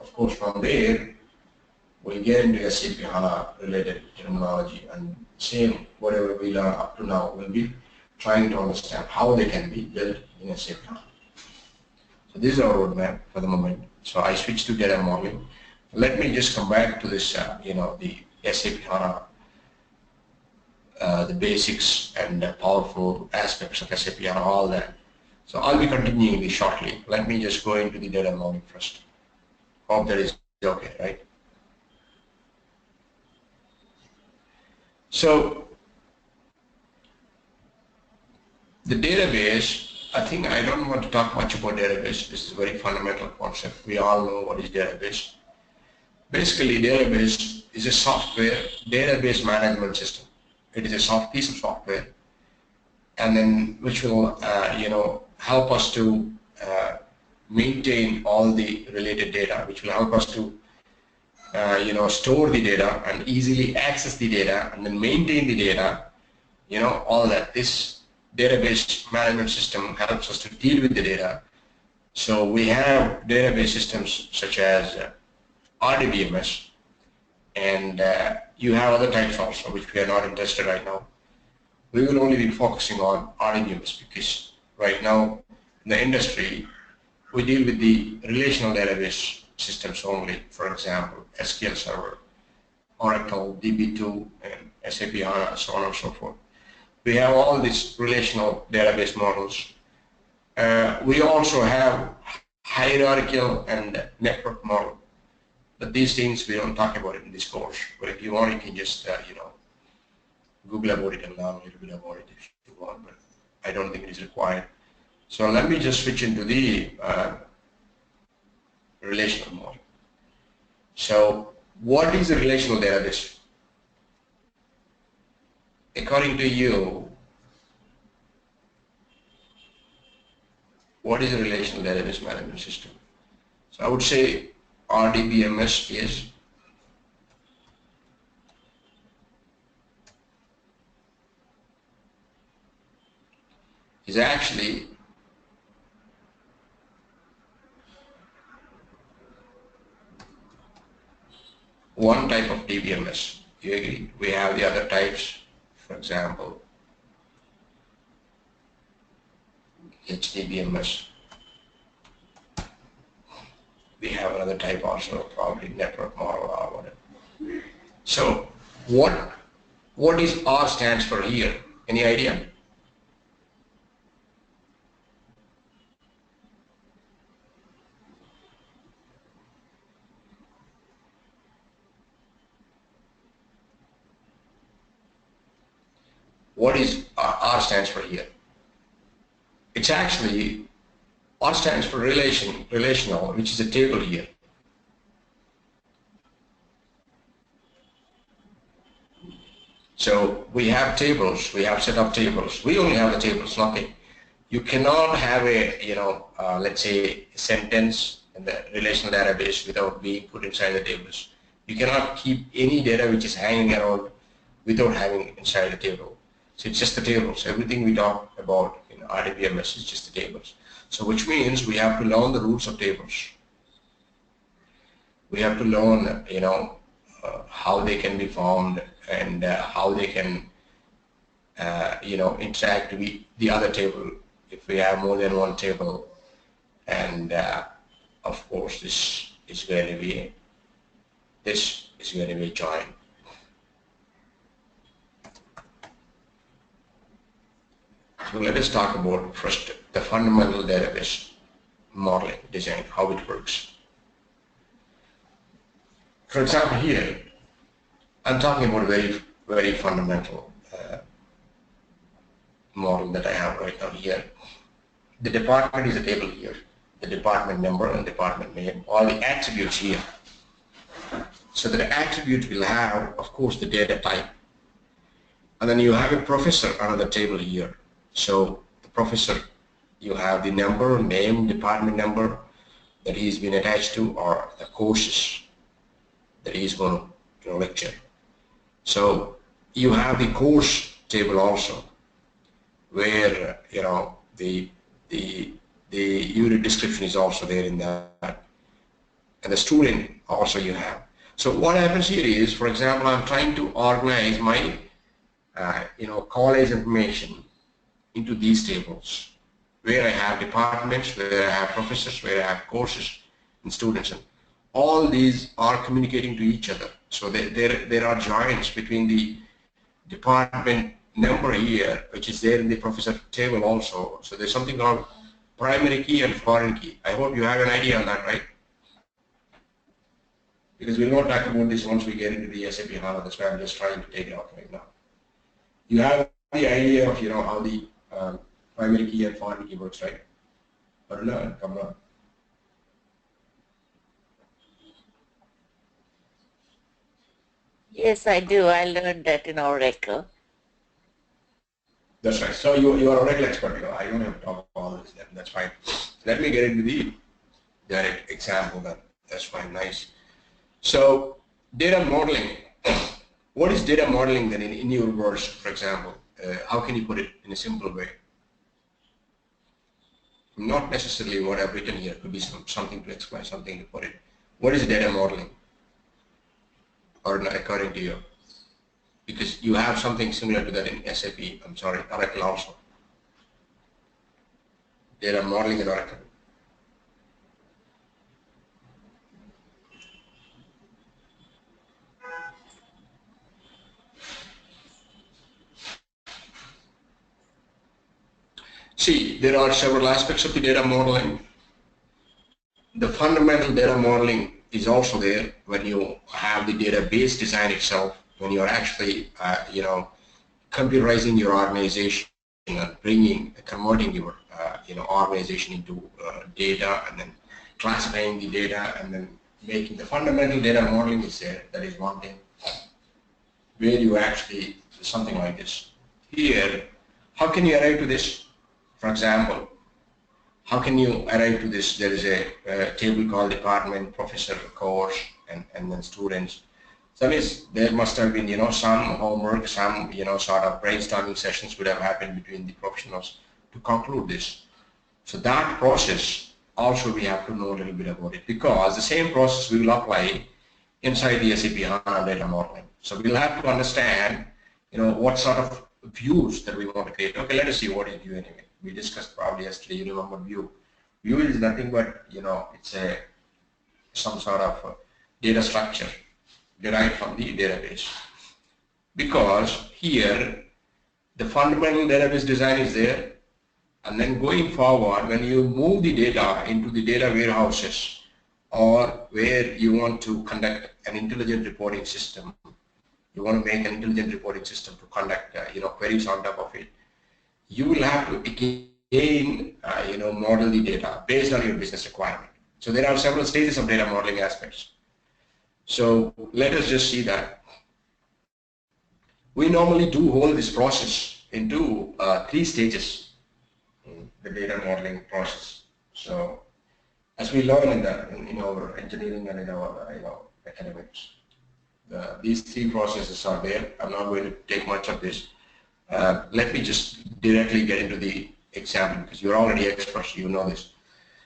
Of course, from there, we get into SAP HANA related terminology, and same whatever we learn up to now, we'll be trying to understand how they can be built in SAP HANA. So this is our roadmap for the moment. So I switch to data modeling. Let me just come back to this, the SAP HANA, the basics and the powerful aspects of SAP HANA, all that. So I'll be continuing this shortly. Let me just go into the data modeling first. Hope that is okay, right? So the database, I think I don't want to talk much about database. This is a very fundamental concept. We all know what is database. Basically, database is a software database management system. It is a soft piece of software, and then which will help us to maintain all the related data, which will help us to store the data and easily access the data, and then maintain the data, all that. This database management system helps us to deal with the data. So we have database systems such as RDBMS, and you have other types also, which we are not interested right now. We will only be focusing on RDBMS because right now in the industry we deal with the relational database systems only. For example, SQL Server, Oracle, DB2, and SAP HANA, so on and so forth. We have all these relational database models. We also have hierarchical and network model. But these things we don't talk about it in this course. But if you want, you can just Google about it and learn a little bit about it if you want. But I don't think it is required. So let me just switch into the relational model. So what is a relational database? According to you, what is a relational database management system? So I would say RDBMS is actually one type of DBMS. You agree? We have the other types, for example, HDBMS. We have another type also, probably network model or whatever. So what is R stands for here? Any idea? What is R stands for here? It's actually, R stands for relational, which is a table here. So we have tables, we have set up tables. We only have the tables, nothing. You cannot have a, let's say, a sentence in the relational database without being put inside the tables. You cannot keep any data which is hanging around without having inside the table. So it's just the tables. Everything we talk about in RDBMS is just the tables. So which means we have to learn the rules of tables. We have to learn, how they can be formed and how they can, interact with the other table if we have more than one table. And of course, this is going to be a join. So let us talk about first the fundamental database modeling design, how it works. For example, here I'm talking about a very, very fundamental model that I have right now here. The department is a table here, the department number and department name, all the attributes here. So the attribute will have, of course, the data type. And then you have a professor on the table here. So the professor, you have the number, name, department number that he's been attached to, or the courses that he's going to lecture. So you have the course table also, where the unit description is also there in that, and the student also you have. So what happens here is, for example, I'm trying to organize my college information into these tables, where I have departments, where I have professors, where I have courses and students, and all these are communicating to each other. So there are joins between the department number here, which is there in the professor table also. So there's something called primary key and foreign key. I hope you have an idea on that, right? Because we'll not talk about this once we get into the SAP HANA. That's why I'm just trying to take it out right now. You have the idea of how the primary key and foreign key works, right? But learn, come on. Yes, I do. I learned that in Oracle. That's right. So you are Oracle expert. I don't have to talk about all this. That's fine. Let me get into the direct example. That's fine. Nice. So data modeling. What is data modeling then in your words, for example? How can you put it in a simple way? Not necessarily what I've written here. It could be something to explain, something to put it. What is data modeling? Or according to you? Because you have something similar to that in SAP, Oracle also. Data modeling in Oracle. See, there are several aspects of the data modeling. The fundamental data modeling is also there when you have the database design itself, when you're actually, computerizing your organization and converting your, organization into data and then classifying the data and then making the fundamental data modeling is there. That is one thing where you actually something like this. Here, how can you arrive to this? For example, how can you arrive to this? There is a table called department, professor, course, and then students. So that means there must have been, some homework, some, sort of brainstorming sessions would have happened between the professionals to conclude this. So that process also we have to know a little bit about it, because the same process we will apply inside the SAP HANA data modeling. So we'll have to understand, what sort of views that we want to create. Okay, let us see what is view anyway. We discussed probably yesterday, you remember view. View is nothing but, it's some sort of data structure derived from the database. Because here, the fundamental database design is there, and then going forward, when you move the data into the data warehouses, or where you want to conduct an intelligent reporting system, you want to make an intelligent reporting system to conduct queries on top of it, you will have to again model the data based on your business requirement. So there are several stages of data modeling aspects. So let us just see that. We normally do hold this process into 3 stages, the data modeling process. So as we learn in our engineering and in our academics, these 3 processes are there. I'm not going to take much of this. Let me just directly get into the example, because you're already experts, you know this.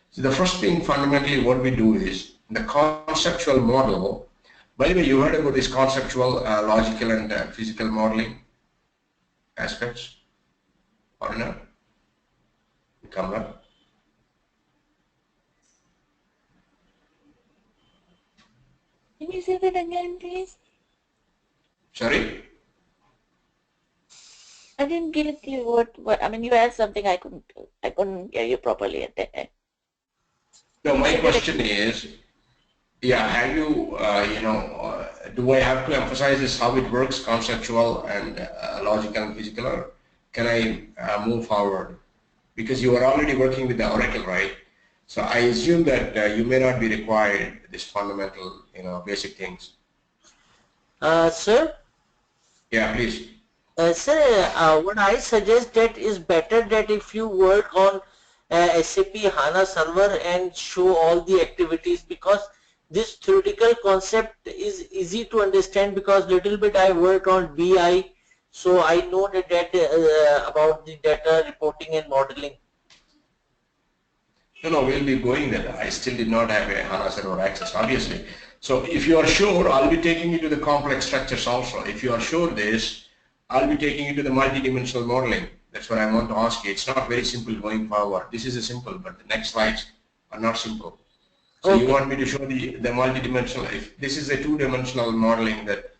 So the first thing fundamentally what we do is the conceptual model. By the way, you heard about this conceptual, logical and physical modeling aspects, or no? Come up. Can you say that again, please? Sorry? I didn't get you. What? I mean, you asked something. I couldn't hear you properly at the end. No, my question is, have you, do I have to emphasize this, how it works, conceptual and logical and physical, or can I move forward? Because you are already working with the Oracle, right? So I assume that you may not be required this fundamental, basic things. Sir? Yeah, please. Sir, what I suggest that is better that if you work on SAP HANA server and show all the activities, because this theoretical concept is easy to understand, because little bit I work on BI, so I know that about the data reporting and modeling. No, we'll be going there. I still did not have a HANA server access, obviously. So if you are sure, I'll be taking you to the complex structures also. If you are sure this, I'll be taking you to the multidimensional modeling. That's what I want to ask you. It's not very simple going forward. This is a simple, but the next slides are not simple. So okay. You want me to show the multidimensional. If this is a 2-dimensional modeling that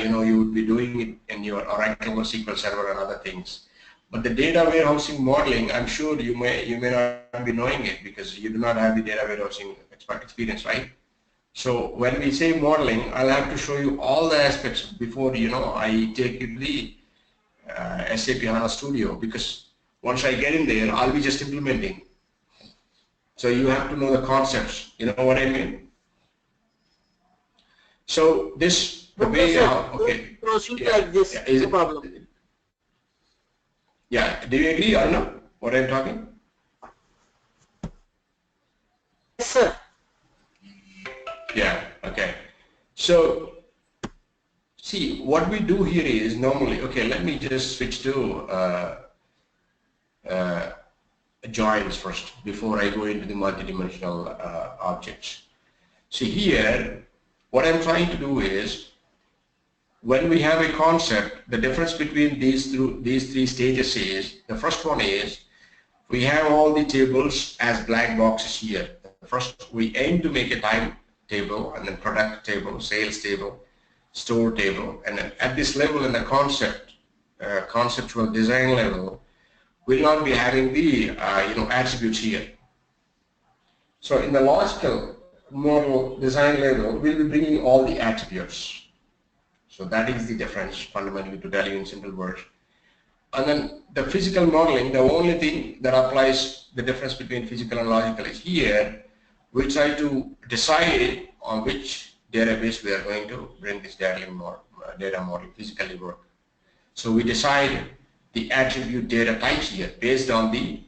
you would be doing it in your Oracle or SQL Server and other things. But the data warehousing modeling, I'm sure you may not be knowing it, because you do not have the data warehousing experience, right? So when we say modeling, I'll have to show you all the aspects before I take you to the SAP HANA Studio, because once I get in there, I'll be just implementing. So you have to know the concepts, you know what I mean? So this, the way okay. Proceed like this, no problem. Yeah, do you agree or no, what I'm talking? Yes, sir. Yeah, okay. So, see, what we do here is normally, okay, let me just switch to joins first before I go into the multidimensional objects. See here, what I'm trying to do is, when we have a concept, the difference between these 3 stages is, the first one is, we have all the tables as black boxes here. First, we aim to make a time table, and then product table, sales table, store table, and then at this level in the conceptual design level, we'll not be having the attributes here. So in the logical model design level, we'll be bringing all the attributes. So that is the difference fundamentally, to tell you in simple words. And then the physical modeling, the only thing that applies the difference between physical and logical is here we try to decide on which database we are going to bring this data model physically work. So we decide the attribute data types here based on the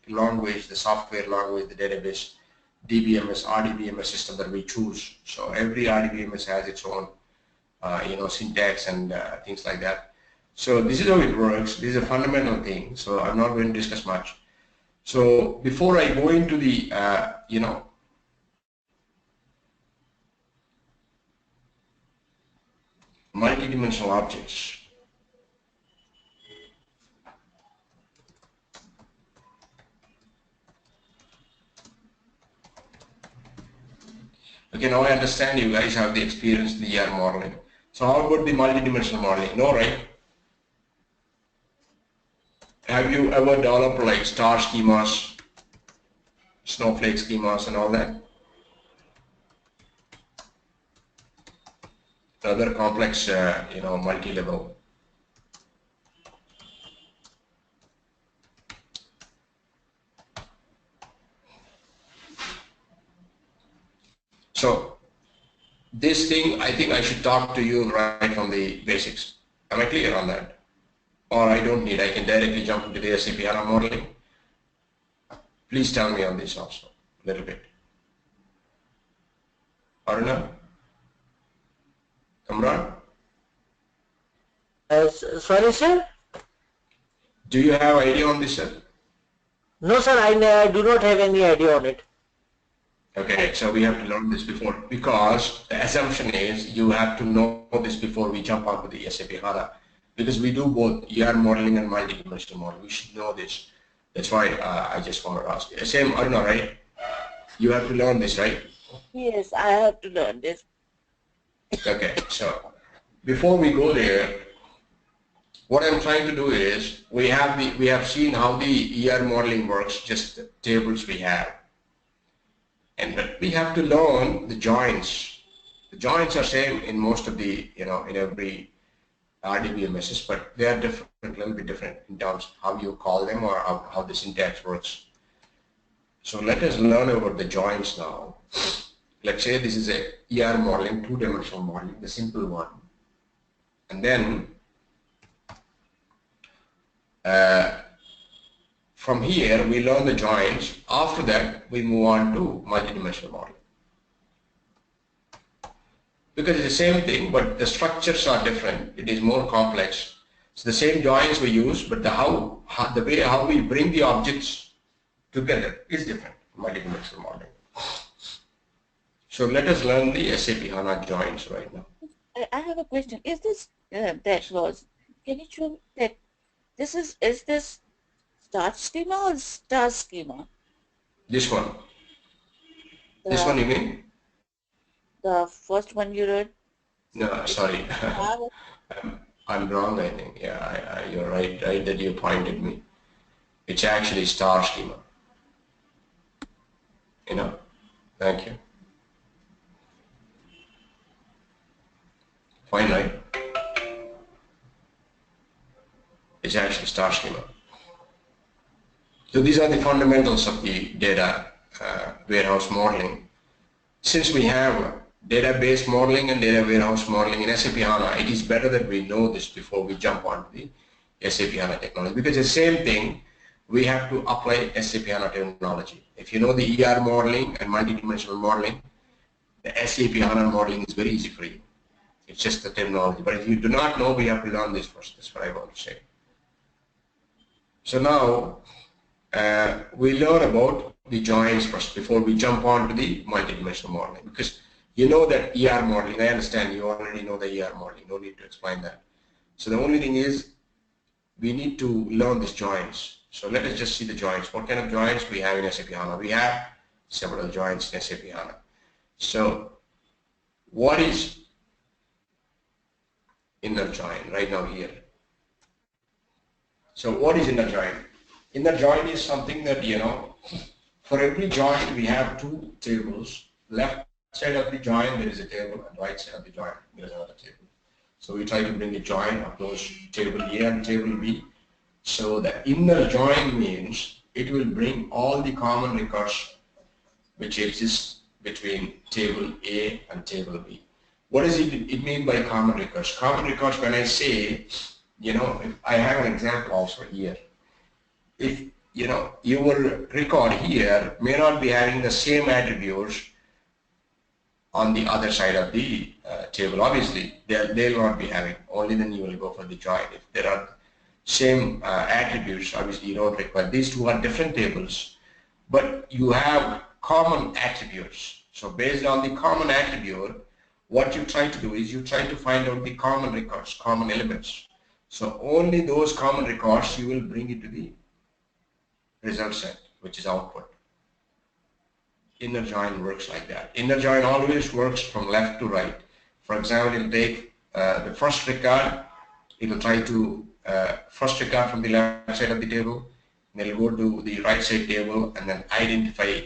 language, the software language, the database, DBMS, RDBMS system that we choose. So every RDBMS has its own, syntax and things like that. So this is how it works. This is a fundamental thing. So I'm not going to discuss much. So before I go into the, multidimensional objects. Okay, now I understand you guys have the experience in the ER modeling. So how about the multidimensional modeling? No, right? Have you ever developed like star schemas, snowflake schemas and all that? The other complex, multi-level. So this thing, I think I should talk to you right from the basics. Am I clear on that? Or I don't need, I can directly jump into the SAP HANA modeling. Please tell me on this also, a little bit. Aruna? Kamran? Sorry, sir? Do you have idea on this, sir? No, sir, I do not have any idea on it. Okay, so we have to learn this before, because the assumption is you have to know this before we jump onto the SAP HANA, because we do both ER modeling and multi-dimensional modeling. We should know this. That's why I just want to ask you. Same, Aruna, right? You have to learn this, right? Yes, I have to learn this. Okay, so before we go there, what I'm trying to do is we have seen how the ER modeling works, just the tables we have, but we have to learn the joins. The joins are same in most of the in every RDBMSs, but they are different, a little bit different in terms of how you call them or how the syntax works. So let us learn about the joins now. Let's say this is a ER modeling, two-dimensional modeling, the simple one. And then from here we learn the joins. After that we move on to multidimensional modeling. Because it's the same thing, but the structures are different. It is more complex. So the same joins we use, but the way how we bring the objects together is different in multidimensional modeling. So let us learn the SAP HANA joins right now. I have a question. Is this that was? Can you show me that this is this start schema or star schema? This one. This one you mean? The first one you read? No, sorry. I'm wrong, I think. Yeah, you're right that you pointed me. It's actually star schema. Thank you. Fine, right? It's actually star schema. So these are the fundamentals of the data warehouse modeling. Since we have database modeling and data warehouse modeling in SAP HANA, it is better that we know this before we jump onto the SAP HANA technology, because the same thing, we have to apply SAP HANA terminology. If you know the ER modeling and multidimensional modeling, the SAP HANA modeling is very easy for you. It's just the terminology. But if you do not know, we have to learn this first. That's what I want to say. So now we learn about the joins first before we jump on to the multidimensional modeling, because you know that ER modeling, I understand you already know the ER modeling, no need to explain that. So the only thing is we need to learn these joins. So let us just see the joins. What kind of joins we have in SAP HANA? We have several joins in SAP HANA. So what is inner join right now here? So what is inner join? Inner join is something that, for every join we have two tables. Left side of the join there is a table, and right side of the join there is another table. So we try to bring a join of those table A and table B. So the inner join means it will bring all the common records which exist between table A and table B. What does it mean by common records? Common records, when I say, if I have an example also here. If, your record here may not be having the same attributes on the other side of the table. Obviously, they'll not be having. Only then you will go for the join. If there are same attributes, obviously you don't require. These two are different tables, but you have common attributes. So based on the common attribute, what you try to do is you try to find out the common records, common elements. So only those common records you will bring into the result set, which is output. Inner join works like that. Inner join always works from left to right. For example, it'll take the first record, it'll try to first record from the left side of the table, then it'll go to the right side table and then identify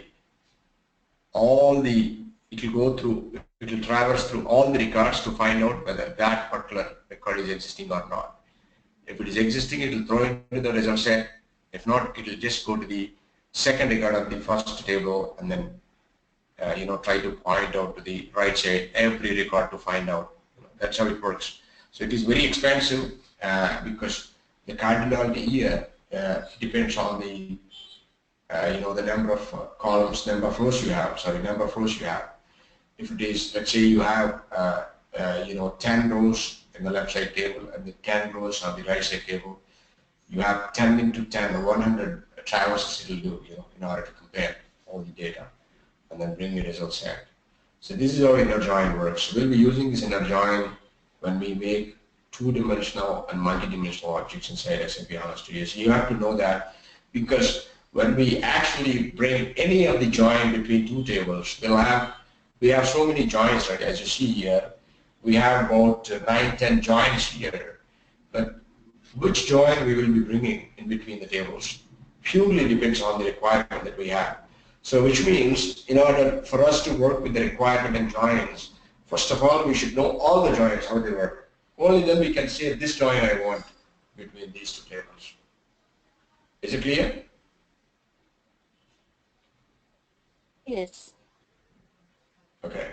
all the, it'll traverse through all the records to find out whether that particular record is existing or not. If it is existing, it'll throw it into the result set. If not, it'll just go to the second record of the first table and then try to point out to the right side every record to find out. That's how it works. So it is very expensive because the cardinality here depends on the the number of columns, number of rows you have. If it is, let's say you have 10 rows in the left side table and the 10 rows on the right side table, you have 10 into 10 or 100 traverses it will do, in order to compare all the data and then bring the result set. So this is how inner join works. We'll be using this inner join when we make two-dimensional and multi-dimensional objects inside SAP HANA Studio. So you have to know that, because when we actually bring any of the join between two tables, we have so many joins, right? As you see here, we have about 9-10 joins here. But which join we will be bringing in between the tables purely depends on the requirement that we have. So which means, in order for us to work with the requirement and joins, first of all, we should know all the joins, how they work. Only then we can say this join I want between these two tables. Is it clear? Yes. Okay.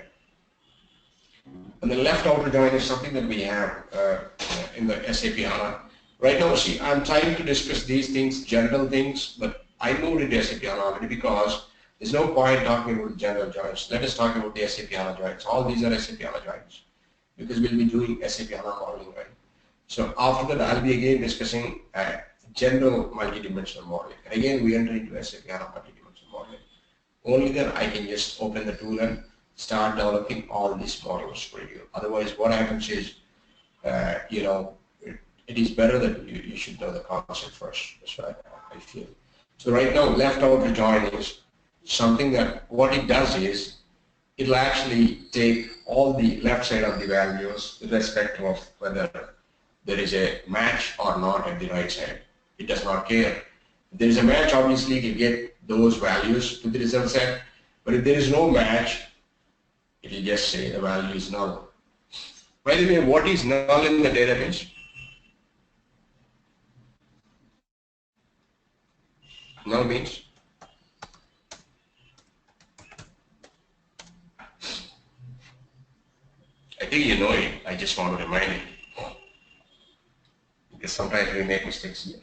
And the left outer join is something that we have in the SAP HANA. Right now, see, I'm trying to discuss these things, general things, but I moved into SAP HANA already because there's no point talking about general joins. Let us talk about the SAP HANA joins. All these are SAP HANA joins because we'll be doing SAP HANA modeling, right? So after that, I'll be again discussing general multidimensional modeling. And again, we enter into SAP HANA multidimensional modeling. Only then I can just open the tool and start developing all these models for you. Otherwise, what happens is, it is better that you should know the concept first. That's what I feel. So right now, left outer join is something that what it does is, it'll actually take all the left side of the values with respect of whether there is a match or not at the right side. It does not care. If there is a match, obviously it will get those values to the result set. But if there is no match, it will just say the value is null. By the way, what is null in the database? Null means I think you know it. I just want to remind you because sometimes we make mistakes here.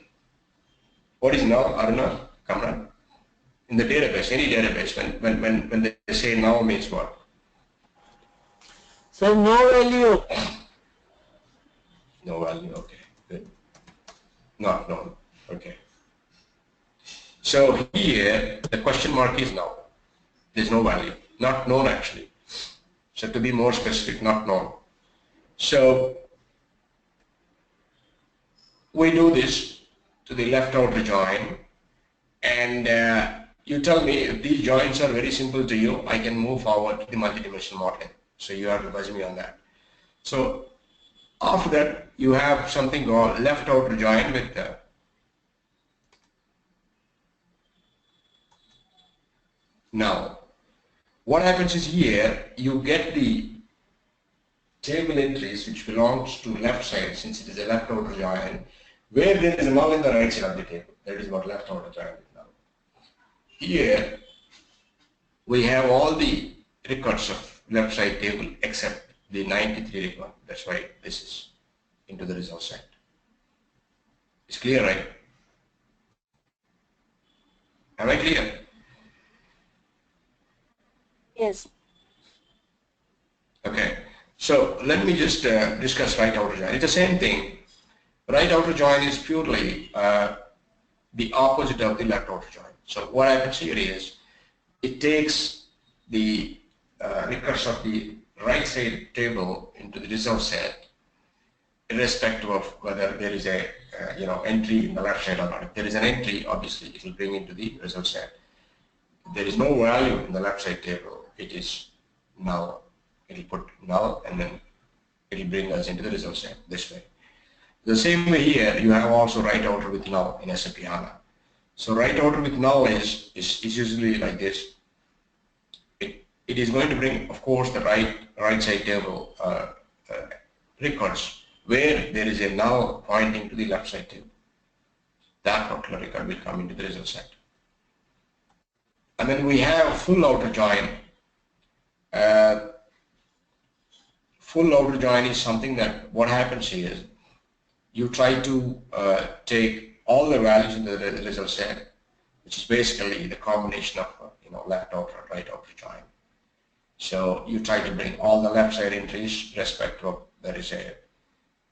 What is null, Aruna, Kamran? In the database, any database, when they say null means what? So no value. No value, okay, good. Not known, okay. So here, the question mark is null. There's no value, not known actually. So to be more specific, not known. So we do this to the left outer join, and you tell me if these joins are very simple to you, I can move forward to the multidimensional modeling. So you have to buzz me on that. So after that, you have something called left outer join with now. What happens is here, you get the table entries which belongs to left side, since it is a left outer join, where there is a null in the right side of the table. That is what left outer join is now. Here, we have all the records of left side table except the 93 record. That's why this is into the result set. It's clear, right? Am I clear? Yes. Okay. So let me just discuss right outer join. It's the same thing. Right outer join is purely the opposite of the left outer join. So what happens here is it takes the records of the right side table into the result set, irrespective of whether there is a entry in the left side or not. If there is an entry, obviously it will bring into the result set. If there is no value in the left side table, it is null. It will put null and then it will bring us into the result set this way. The same way here, you have also right outer with null in SAP HANA. So right outer with null is usually like this. It is going to bring, of course, the right side table records where there is a null pointing to the left side table. That particular record will come into the result set. And then we have full outer join. Full outer join is something that what happens here is you try to take all the values in the result set, which is basically the combination of left outer and right outer join. So you try to bring all the left side entries respective of there is a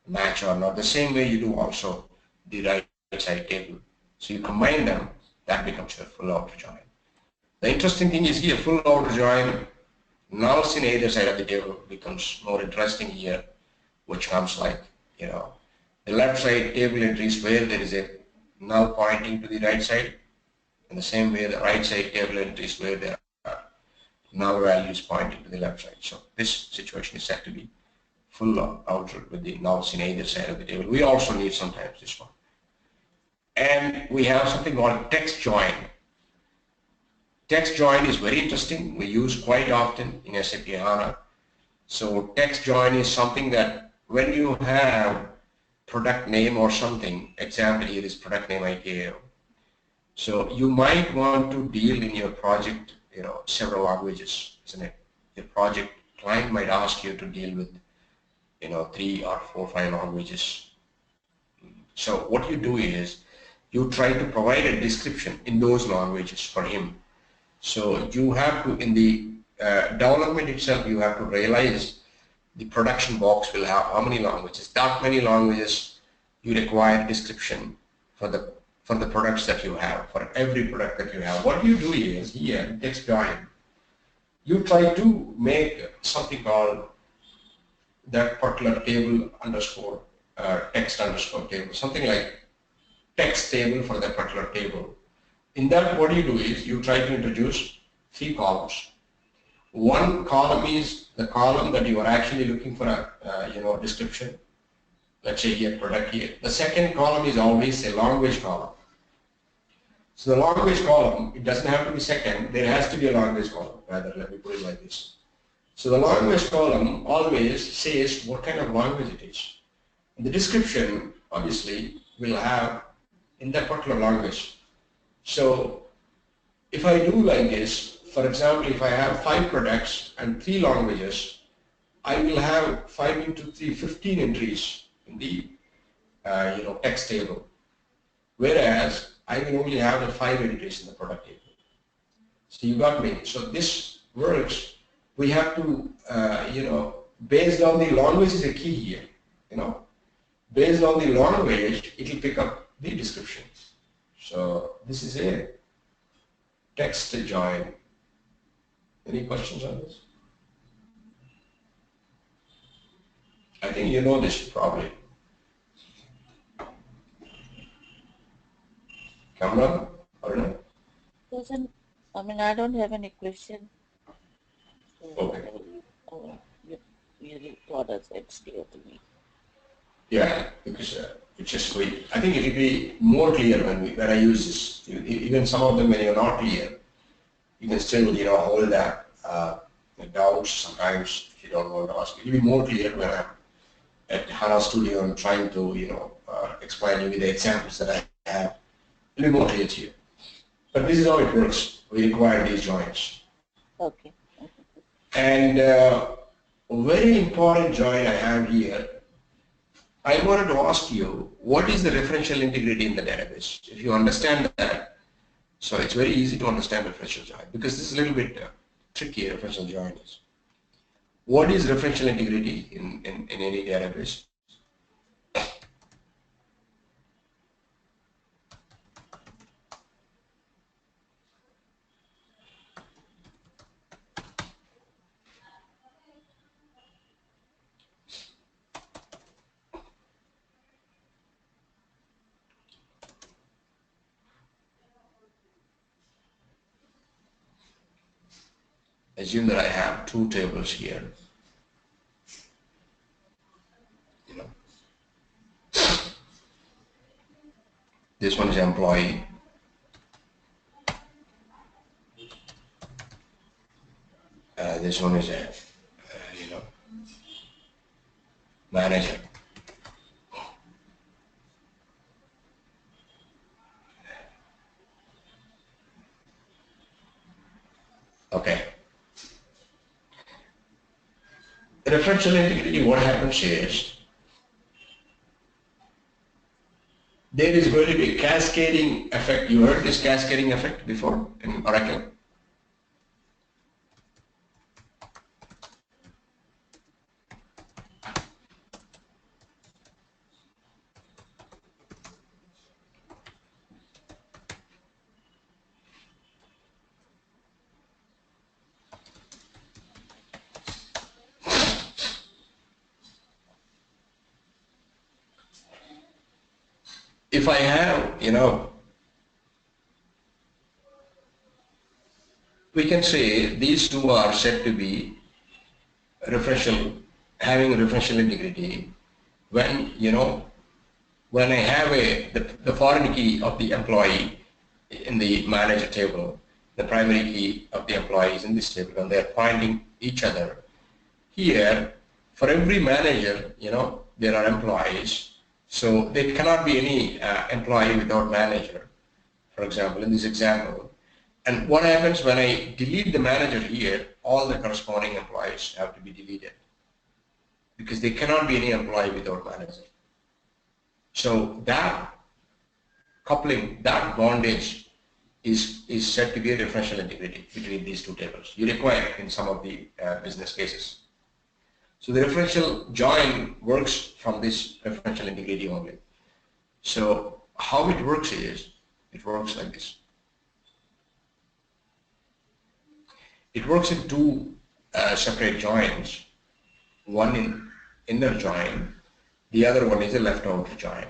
match or not. The same way you do also the right side table. So you combine them, that becomes your full outer join. The interesting thing is here, full outer join, nulls in either side of the table becomes more interesting here, which comes like, the left side table entries where there is a null pointing to the right side, in the same way the right side table entries where there are null values pointing to the left side. So this situation is said to be full outer with the nulls in either side of the table. We also need sometimes this one. And we have something called text join. Text join is very interesting. We use quite often in SAP HANA. So text join is something that when you have product name or something, example here is product name I gave. So you might want to deal in your project, several languages, isn't it? Your project client might ask you to deal with, 3 or 4 or 5 languages. So what you do is you try to provide a description in those languages for him. So you have to, in the development itself, you have to realize the production box will have how many languages. That many languages you require description for the products that you have, for every product that you have. What you do is here, text join, you try to make something called that particular table underscore text underscore table, something like text table for that particular table. In that, what you do is you try to introduce 3 columns. One column is the column that you are actually looking for a description. Let's say here product here. The second column is always a language column. So the language column, it doesn't have to be second, there has to be a language column, rather, let me put it like this. So the language column always says what kind of language it is. And the description, obviously, will have in that particular language. So if I do like this, for example, if I have 5 products and 3 languages, I will have 5 into 3, 15 entries in the text table. Whereas I will only have the 5 entries in the product table. So you got me. So this works. We have to, based on the language is a key here. Based on the language, it will pick up the descriptions. So this is a text join. Any questions on this? I think you know this probably. Kamran or no? I don't have any question. Okay. You taught us, it's clear to me. Yeah, because it's just quick. I think it will be more clear when I use this. Even some of them when you're not clear, you can still hold that doubts sometimes if you don't want to ask. It will be more clear when I'm at HANA Studio and trying to explain you with the examples that I have. It will be more clear to you. But this is how it works. We require these joins. Okay. And a very important join I have here, I wanted to ask you, what is the referential integrity in the database? If you understand that, so it's very easy to understand referential join, because this is a little bit tricky, referential join is. What is referential integrity in any database? Assume that I have two tables here. You know, this one is employee. This one is a manager. Okay. Referential integrity, what happens is there is going to be a cascading effect. You heard this cascading effect before in Oracle? If I have, we can say these two are said to be referential, having referential integrity when, when I have the foreign key of the employee in the manager table, the primary key of the employee is in this table, and they're pointing each other. Here, for every manager, there are employees, so there cannot be any employee without manager, for example, in this example. And what happens when I delete the manager here, all the corresponding employees have to be deleted, because there cannot be any employee without manager. So that coupling, that bondage is said to be a referential integrity between these two tables. You require it in some of the business cases. So the referential join works from this referential integrity only. So how it works is, it works like this. It works in two separate joins. One in inner join, the other one is a leftover join.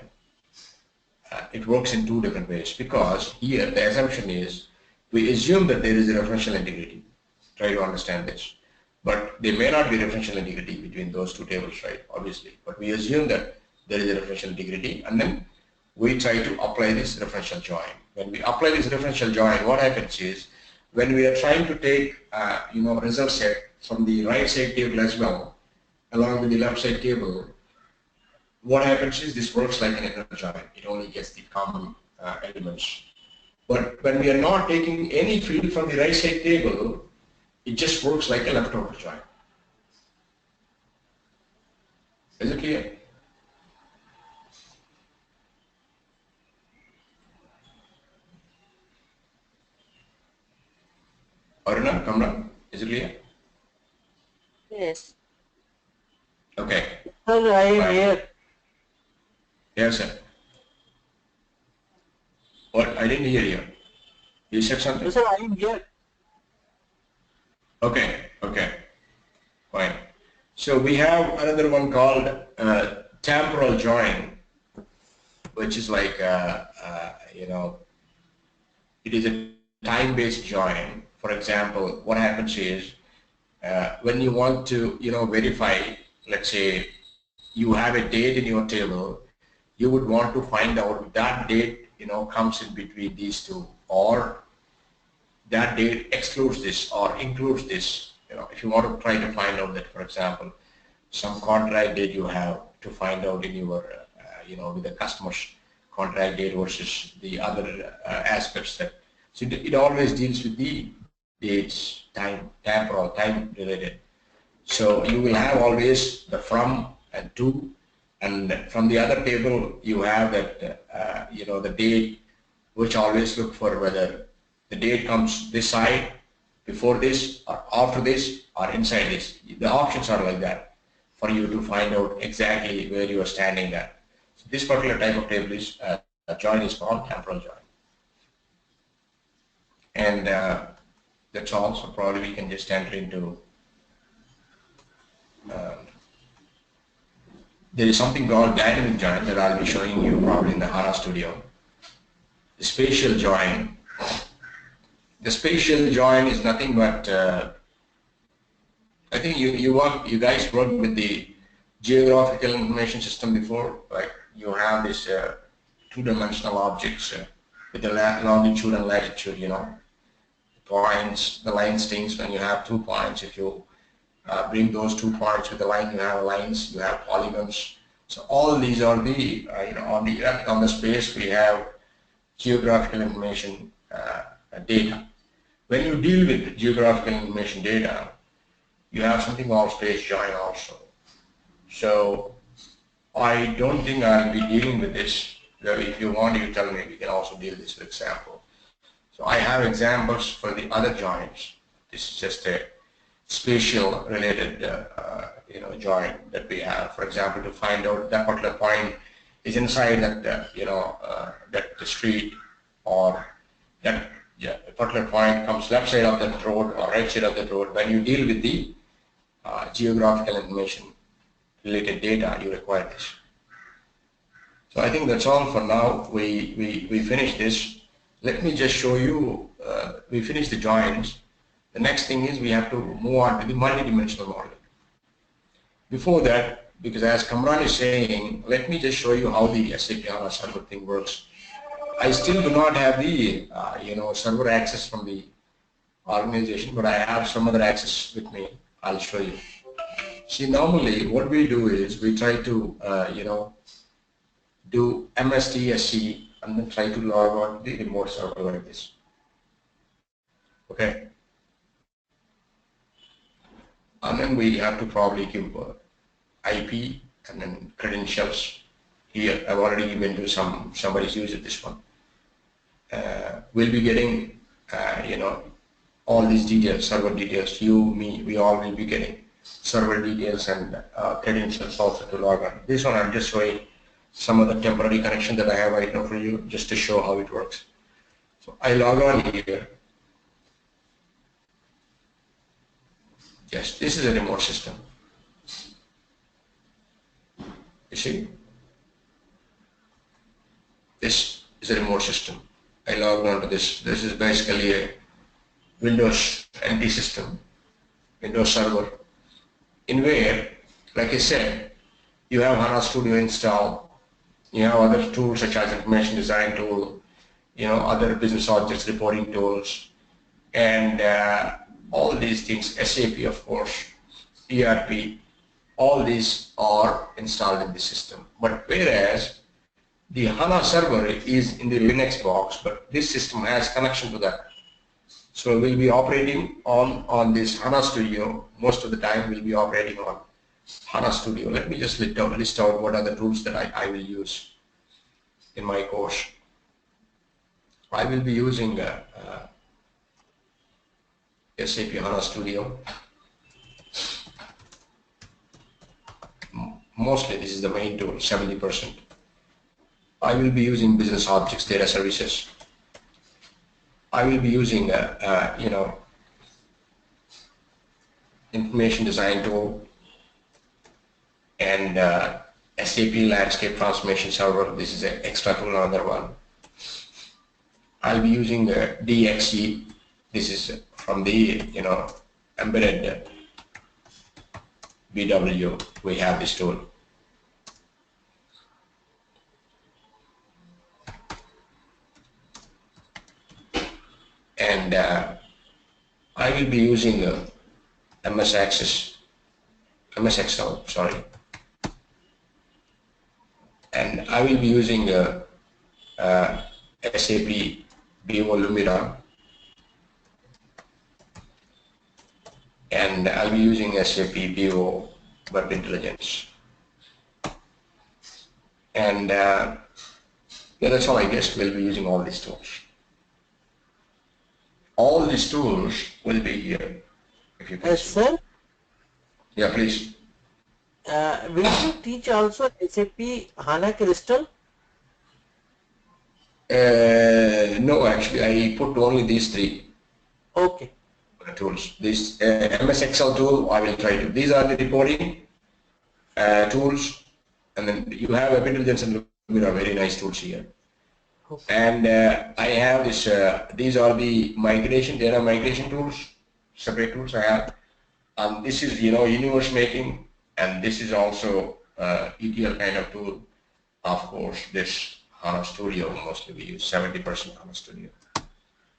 It works in two different ways, because here the assumption is we assume that there is a referential integrity. Try to understand this. But there may not be referential integrity between those two tables, right? Obviously. But we assume that there is a referential integrity, and then we try to apply this referential join. When we apply this referential join, what happens is, when we are trying to take result set from the right side table as well, along with the left side table, what happens is this works like an inner join. It only gets the common elements. But when we are not taking any field from the right side table, it just works like a leftover join. Is it clear? Aruna, Kamran, is it clear? Yes. Okay. Sir, I am here. Yes, sir. What? I didn't hear you. You said something? Sir, I am here. Okay, okay, fine. So we have another one called temporal join, which is like, it is a time-based join. For example, what happens is when you want to, verify, let's say you have a date in your table, you would want to find out if that date, comes in between these two, or that date excludes this or includes this. If you want to try to find out that, for example, some contract date you have to find out in your, with the customer's contract date versus the other aspects that, so it always deals with the dates, time related. So you will have always the from and to, and from the other table you have that the date, which always look for whether the date comes this side, before this, or after this, or inside this. The options are like that for you to find out exactly where you are standing at. So this particular type of table is join is called temporal join, and that's all. So probably we can just enter into. There is something called dynamic join that I'll be showing you probably in the HANA Studio. The spatial join. The spatial join is nothing but I think you guys worked with the geographical information system before. Like you have this two-dimensional objects with the longitude and latitude. Points, the line strings. When you have 2 points, if you bring those 2 points with the line, you have lines, you have polygons. So all these are the on the space we have geographical information data. When you deal with geographical information data, you have something called space join also. So I don't think I'll be dealing with this. If you want, you tell me. We can also deal with this with example. So I have examples for the other joins. This is just a spatial related join that we have. For example, to find out that particular point is inside that that the street, or that a particular point comes left side of that road or right side of that road. When you deal with the geographical information related data, you require this. So I think that's all for now. We finished this. Let me just show you. We finished the joins. The next thing is we have to move on to the multidimensional model. Before that, because as Kamran is saying, let me just show you how the SAP HANA server thing works. I still do not have the server access from the organization, but I have some other access with me. I'll show you. See, normally what we do is we try to do MSTSC and then try to log on the remote server like this. Okay. And then we have to probably give IP and then credentials. Here, I've already given to somebody's used this one. We'll be getting, all these details, server details. You, me, we all will be getting server details and credentials also to log on. This one I'm just showing some of the temporary connection that I have right now for you, just to show how it works. So I log on here. Yes, this is a remote system. You see? This is a remote system. I logged on to this. This is basically a Windows NT system, Windows server, in where, like I said, you have HANA Studio installed. You have other tools such as information design tool, other business objects reporting tools, and all these things, SAP of course, ERP, all these are installed in the system. But whereas the HANA server is in the Linux box, but this system has connection to that. So we'll be operating on this HANA Studio. Most of the time we'll be operating on HANA Studio. Let me just list out what are the tools that I will use in my course. I will be using SAP HANA Studio. Mostly this is the main tool, 70%. I will be using business objects, data services. I will be using information design tool and SAP landscape transformation server. This is an extra tool, another one. I'll be using the DXE. This is from the embedded BW. We have this tool. And I will be using MS Excel, sorry. And I will be using SAP BO Lumira. and I'll be using SAP BO Web Intelligence. And yeah, that's all I guess. We'll be using all these tools. All these tools will be here. If you can see. Sir, Yeah, please. will you teach also SAP HANA Crystal? No, actually, I put only these three Okay. tools. This MS Excel tool, I will try to. These are the reporting tools, and then you have Web Intelligence and Lumira, very nice tools here. Okay. And I have this. These are the data migration tools, separate tools I have. And this is, universe making, and this is also ETL kind of tool. Of course, this HANA Studio, mostly we use 70% HANA Studio.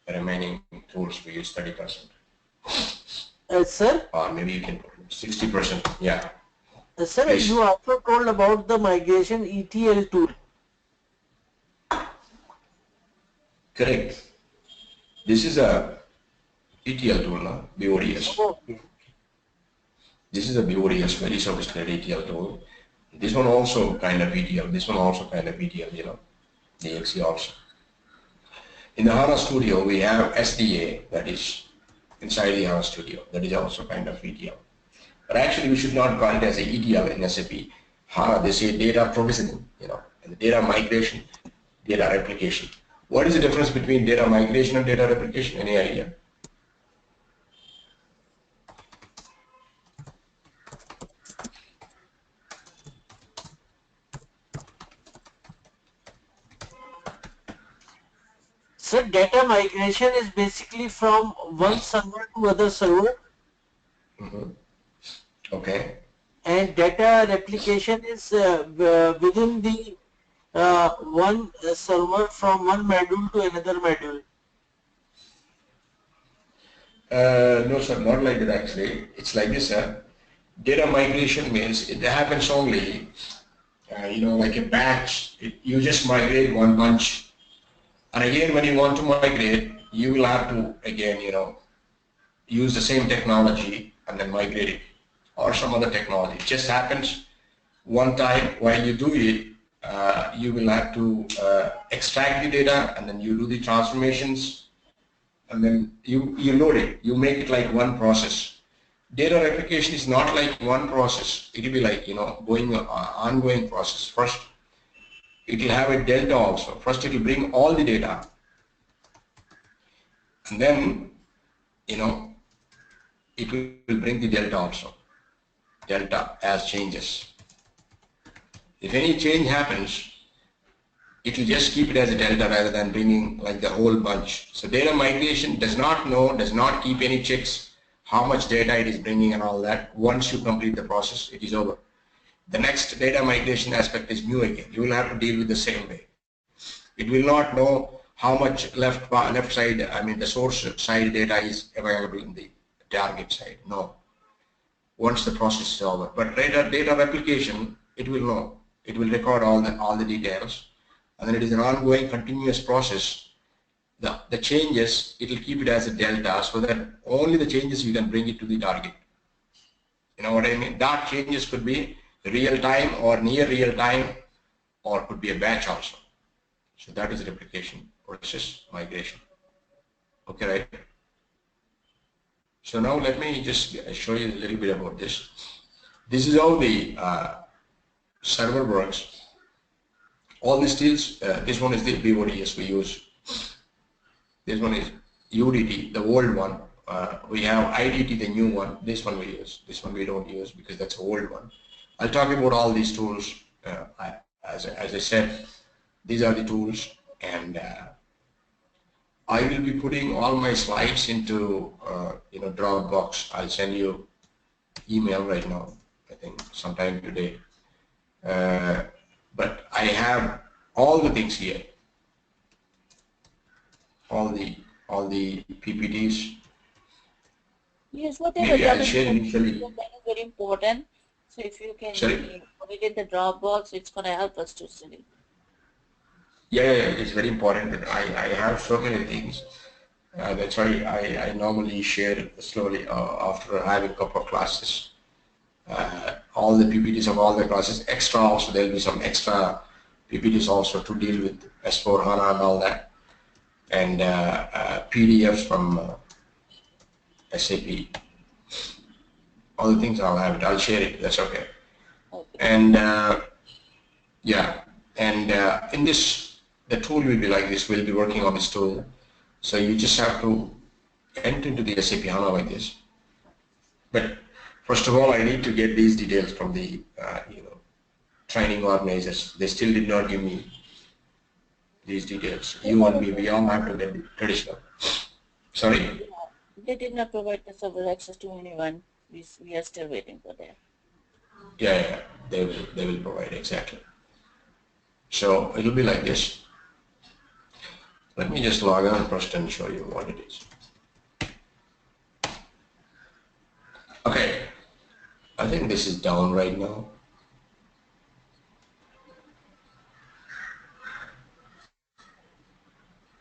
The remaining tools we use 30%. Sir? Or maybe you can put 60%, yeah. Sir, Please. you also told about the migration ETL tool. Correct. This is a ETL tool, no? BODS. Okay. This is a BODS, very sophisticated ETL tool. This one also kind of ETL, this one also kind of ETL, DXE also. In the HANA Studio, we have SDA, that is inside the HANA Studio, that is also kind of ETL. But actually, we should not call it as a ETL in SAP HANA. They say data provisioning, and the data migration, data replication. What is the difference between data migration and data replication? Any idea? So data migration is basically from one server to other server. Okay. And data replication is within the one server from one module to another module. No, sir, not like that actually. It's like this, sir. Data migration means it happens only, like a batch. You just migrate one bunch. And again, when you want to migrate, you will have to, again, use the same technology and then migrate it or some other technology. It just happens one time. While you do it, you will have to extract the data and then you do the transformations and then you load it. You make it like one process. Data replication is not like one process. It will be like, going ongoing process. First, it will have a delta also. First, it will bring all the data. And then, it will bring the delta also. Delta as changes. If any change happens, it will just keep it as a delta rather than bringing like the whole bunch. So data migration does not keep any checks how much data it is bringing and all that. Once you complete the process, it is over. The next data migration aspect is new again. You will have to deal with the same way. It will not know how much left side, the source side data is available in the target side. No. Once the process is over. But data replication, it will know. It will record all the details. And then it is an ongoing continuous process. The changes, it will keep it as a delta so that only the changes you can bring it to the target. You know what I mean? That changes could be real time or near real time or could be a batch also. So that is replication versus migration. Okay, right? So now let me just show you a little bit about this. This is how the server works. All these fields, this one is the BODS we use. This one is UDT, the old one. We have IDT, the new one. This one we use. This one we don't use because that's an old one. I'll talk about all these tools. As I said, these are the tools, and I will be putting all my slides into Dropbox. I'll send you email right now. I think sometime today. But I have all the things here. All the PPTs. Yes, whatever. Maybe I'll That share initially. is very important. So if you can put it in the Dropbox, it's going to help us to study. Yeah, it's very important. I have so many things. That's why I normally share slowly after having a couple of classes. All the PPTs of all the classes, extra also, there will be some extra PPTs also to deal with S4 HANA and all that, and PDFs from SAP. All the things I'll have it, I'll share it, that's okay. Okay. And yeah, and in this, the tool will be like this, we'll be working on this tool. So you just have to enter into the SAP HANA like this. But first of all, I need to get these details from the training organizers. They still did not give me these details. You and me, we all have to get the traditional. Sorry? They did not provide the server access to anyone. We are still waiting for that. Yeah, they will provide exactly. So it'll be like this. Let me just log on first and show you what it is. Okay, I think this is down right now.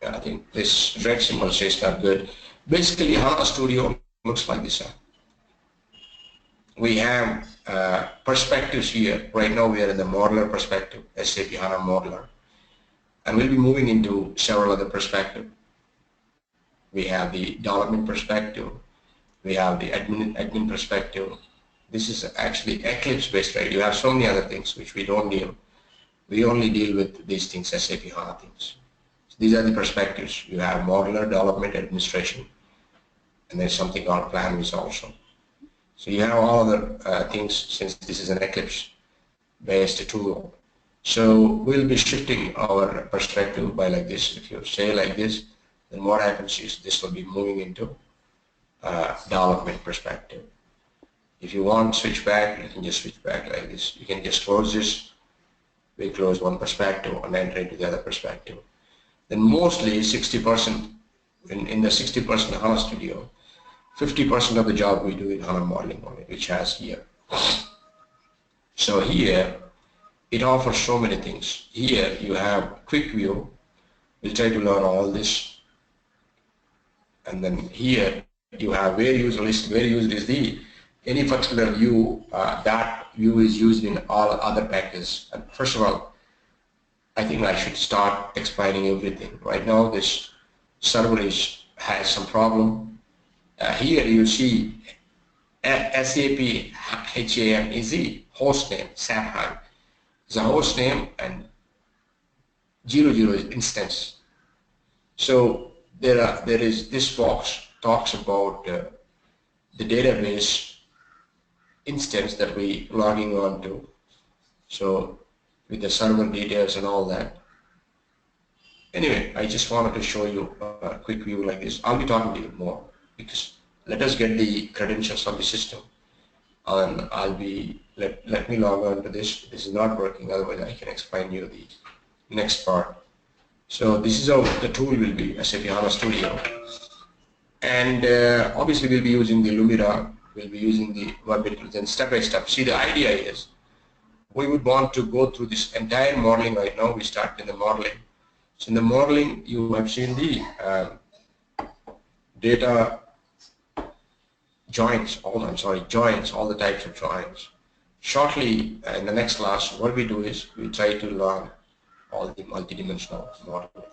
Yeah, I think this red symbol says not good. Basically, HANA Studio looks like this. We have perspectives here. Right now we are in the modeler perspective, SAP HANA modeler. And we'll be moving into several other perspectives. We have the development perspective. We have the admin perspective. This is actually Eclipse based, right? You have so many other things which we don't deal. We only deal with these things, SAP HANA things. So these are the perspectives. You have modeler, development, administration, and there's something called planners also. So you have all other things since this is an Eclipse based tool. So we'll be shifting our perspective by like this. If you say like this, then what happens is this will be moving into development perspective. If you want to switch back, you can just switch back like this. You can just close this. We close one perspective and enter into the other perspective. Then mostly 60%, in the 60% HANA Studio, 50% of the job we do in HANA modeling only, which has here. So here, it offers so many things. Here you have quick view. We'll try to learn all this. And then here you have where user list. Where used is the any particular view. That view is used in all other packages. And first of all, I think I should start explaining everything. Right now this server has some problem. Here you see SAP HAM is the host name, SAP HANA. The host name and 00 is instance. So there is this box talks about the database instance that we logging on to. So with the server details and all that. Anyway, I just wanted to show you a quick view like this. I'll be talking to you more because let us get the credentials of the system. And I'll be, let me log on to this. This is not working, otherwise I can explain you the next part. So this is how the tool will be, SAP HANA Studio. And obviously we'll be using the Lumira, we'll be using the Web Intelligence step by step. See, the idea is we would want to go through this entire modeling right now. We start in the modeling. So in the modeling, you have seen the data joins, all the types of joins. Shortly, in the next class, what we do is we try to learn all the multidimensional modeling.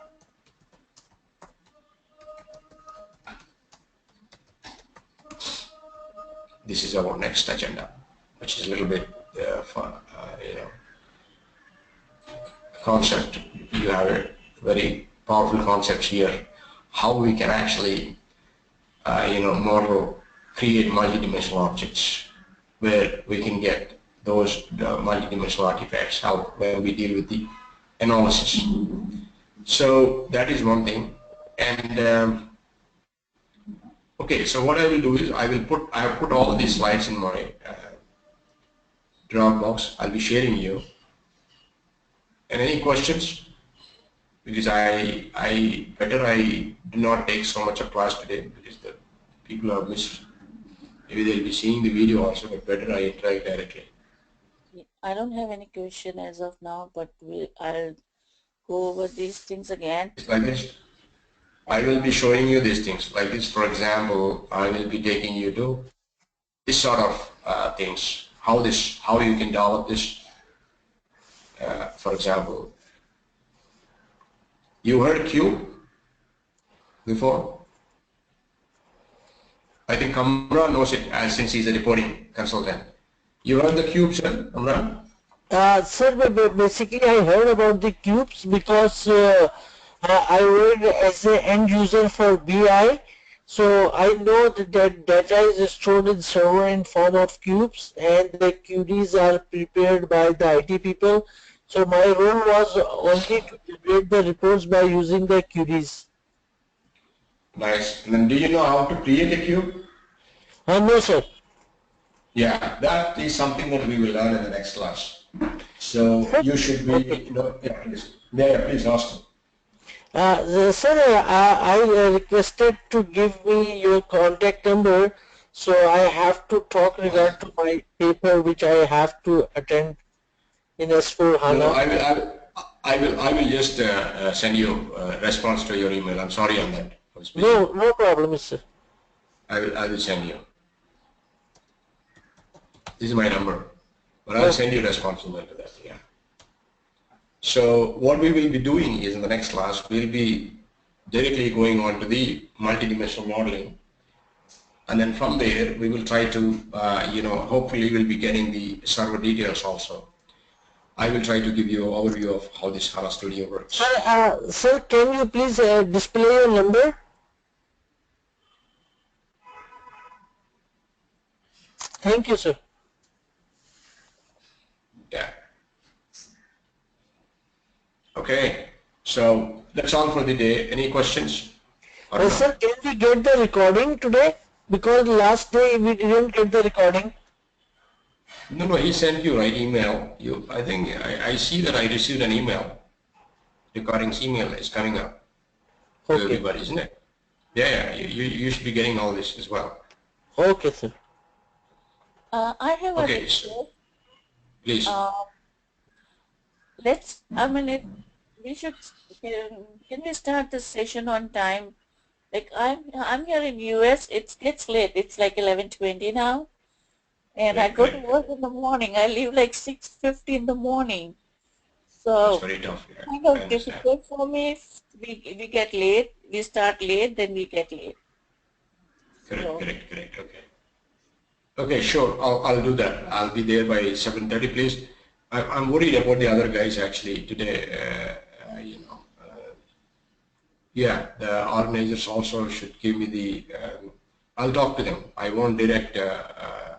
This is our next agenda, which is a little bit fun, concept. You have a very powerful concept here, how we can actually, model, create multidimensional objects, where we can get those multidimensional artifacts, how when we deal with the analysis. So that is one thing. And okay, so what I will do is I have put all these slides in my Dropbox. I'll be sharing you. And any questions? Because I do not take so much of class today because the people are missed. Maybe they'll be seeing the video also, but better I interact directly. I don't have any question as of now, but I'll go over these things again. It's like this. I will be showing you these things like this. For example, I will be taking you to this sort of things. How you can develop this. For example, you heard cube before? I think Kamran knows it since he's a reporting consultant. You heard the cube, sir, Kamran? Sir, basically I heard about the cubes because I work as an end user for BI. So I know that data is stored in server in form of cubes and the QDs are prepared by the IT people. So my role was only to generate the reports by using the QDs. Nice. And then do you know how to create a cube? No, sir. Yeah, that is something that we will learn in the next class. So you should be, please ask me. Sir, I requested to give me your contact number, so I have to talk regard to my paper which I have to attend in S4 HANA. No, I will just send you a response to your email. I'm sorry on that. No problem, sir. I will send you. This is my number, but I'll send you a response email to that. Yeah. So what we will be doing is in the next class, we'll be directly going on to the multidimensional modeling. And then from there, we will try to, hopefully we'll be getting the server details also. I will try to give you an overview of how this HANA Studio works. Sir, can you please display your number? Thank you, sir. Yeah. Okay. So that's all for the day. Any questions? Sir, can we get the recording today? Because last day we didn't get the recording. No, he sent you right email. I think I see that I received an email. Recordings email is coming up to everybody, isn't it? Yeah, you should be getting all this as well. Okay, sir. I have a request. So, please. We should, can we start the session on time? Like I'm here in US, it gets late. It's like 11:20 now. And I go to work in the morning. I leave like 6:50 in the morning. So it's very tough. Yeah, kind of difficult for me. If we get late, we start late, then we get late. Correct. Okay. Okay, sure. I'll do that. I'll be there by 7:30, please. I'm worried about the other guys actually today. Yeah, the organizers also should give me the. I'll talk to them. I won't direct.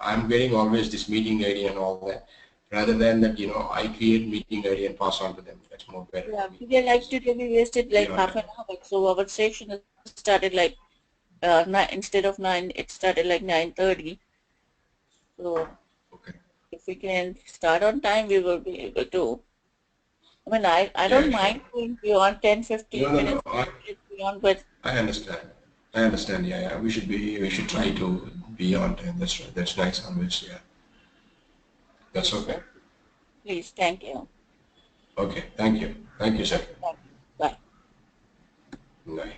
I'm getting always this meeting ID and all that, rather than that. I create meeting ID and pass on to them. That's more better. Yeah, today we wasted like half an hour. So our session started like instead of 9, it started like 9:30. So if we can start on time, we will be able to. I mean, I don't mind going beyond 10, 15 minutes beyond, but I understand. Yeah. We should try to be on time. That's right. That's nice always. Yeah. That's okay. Please, thank you. Okay. Thank you. Thank you, sir. Bye. Bye.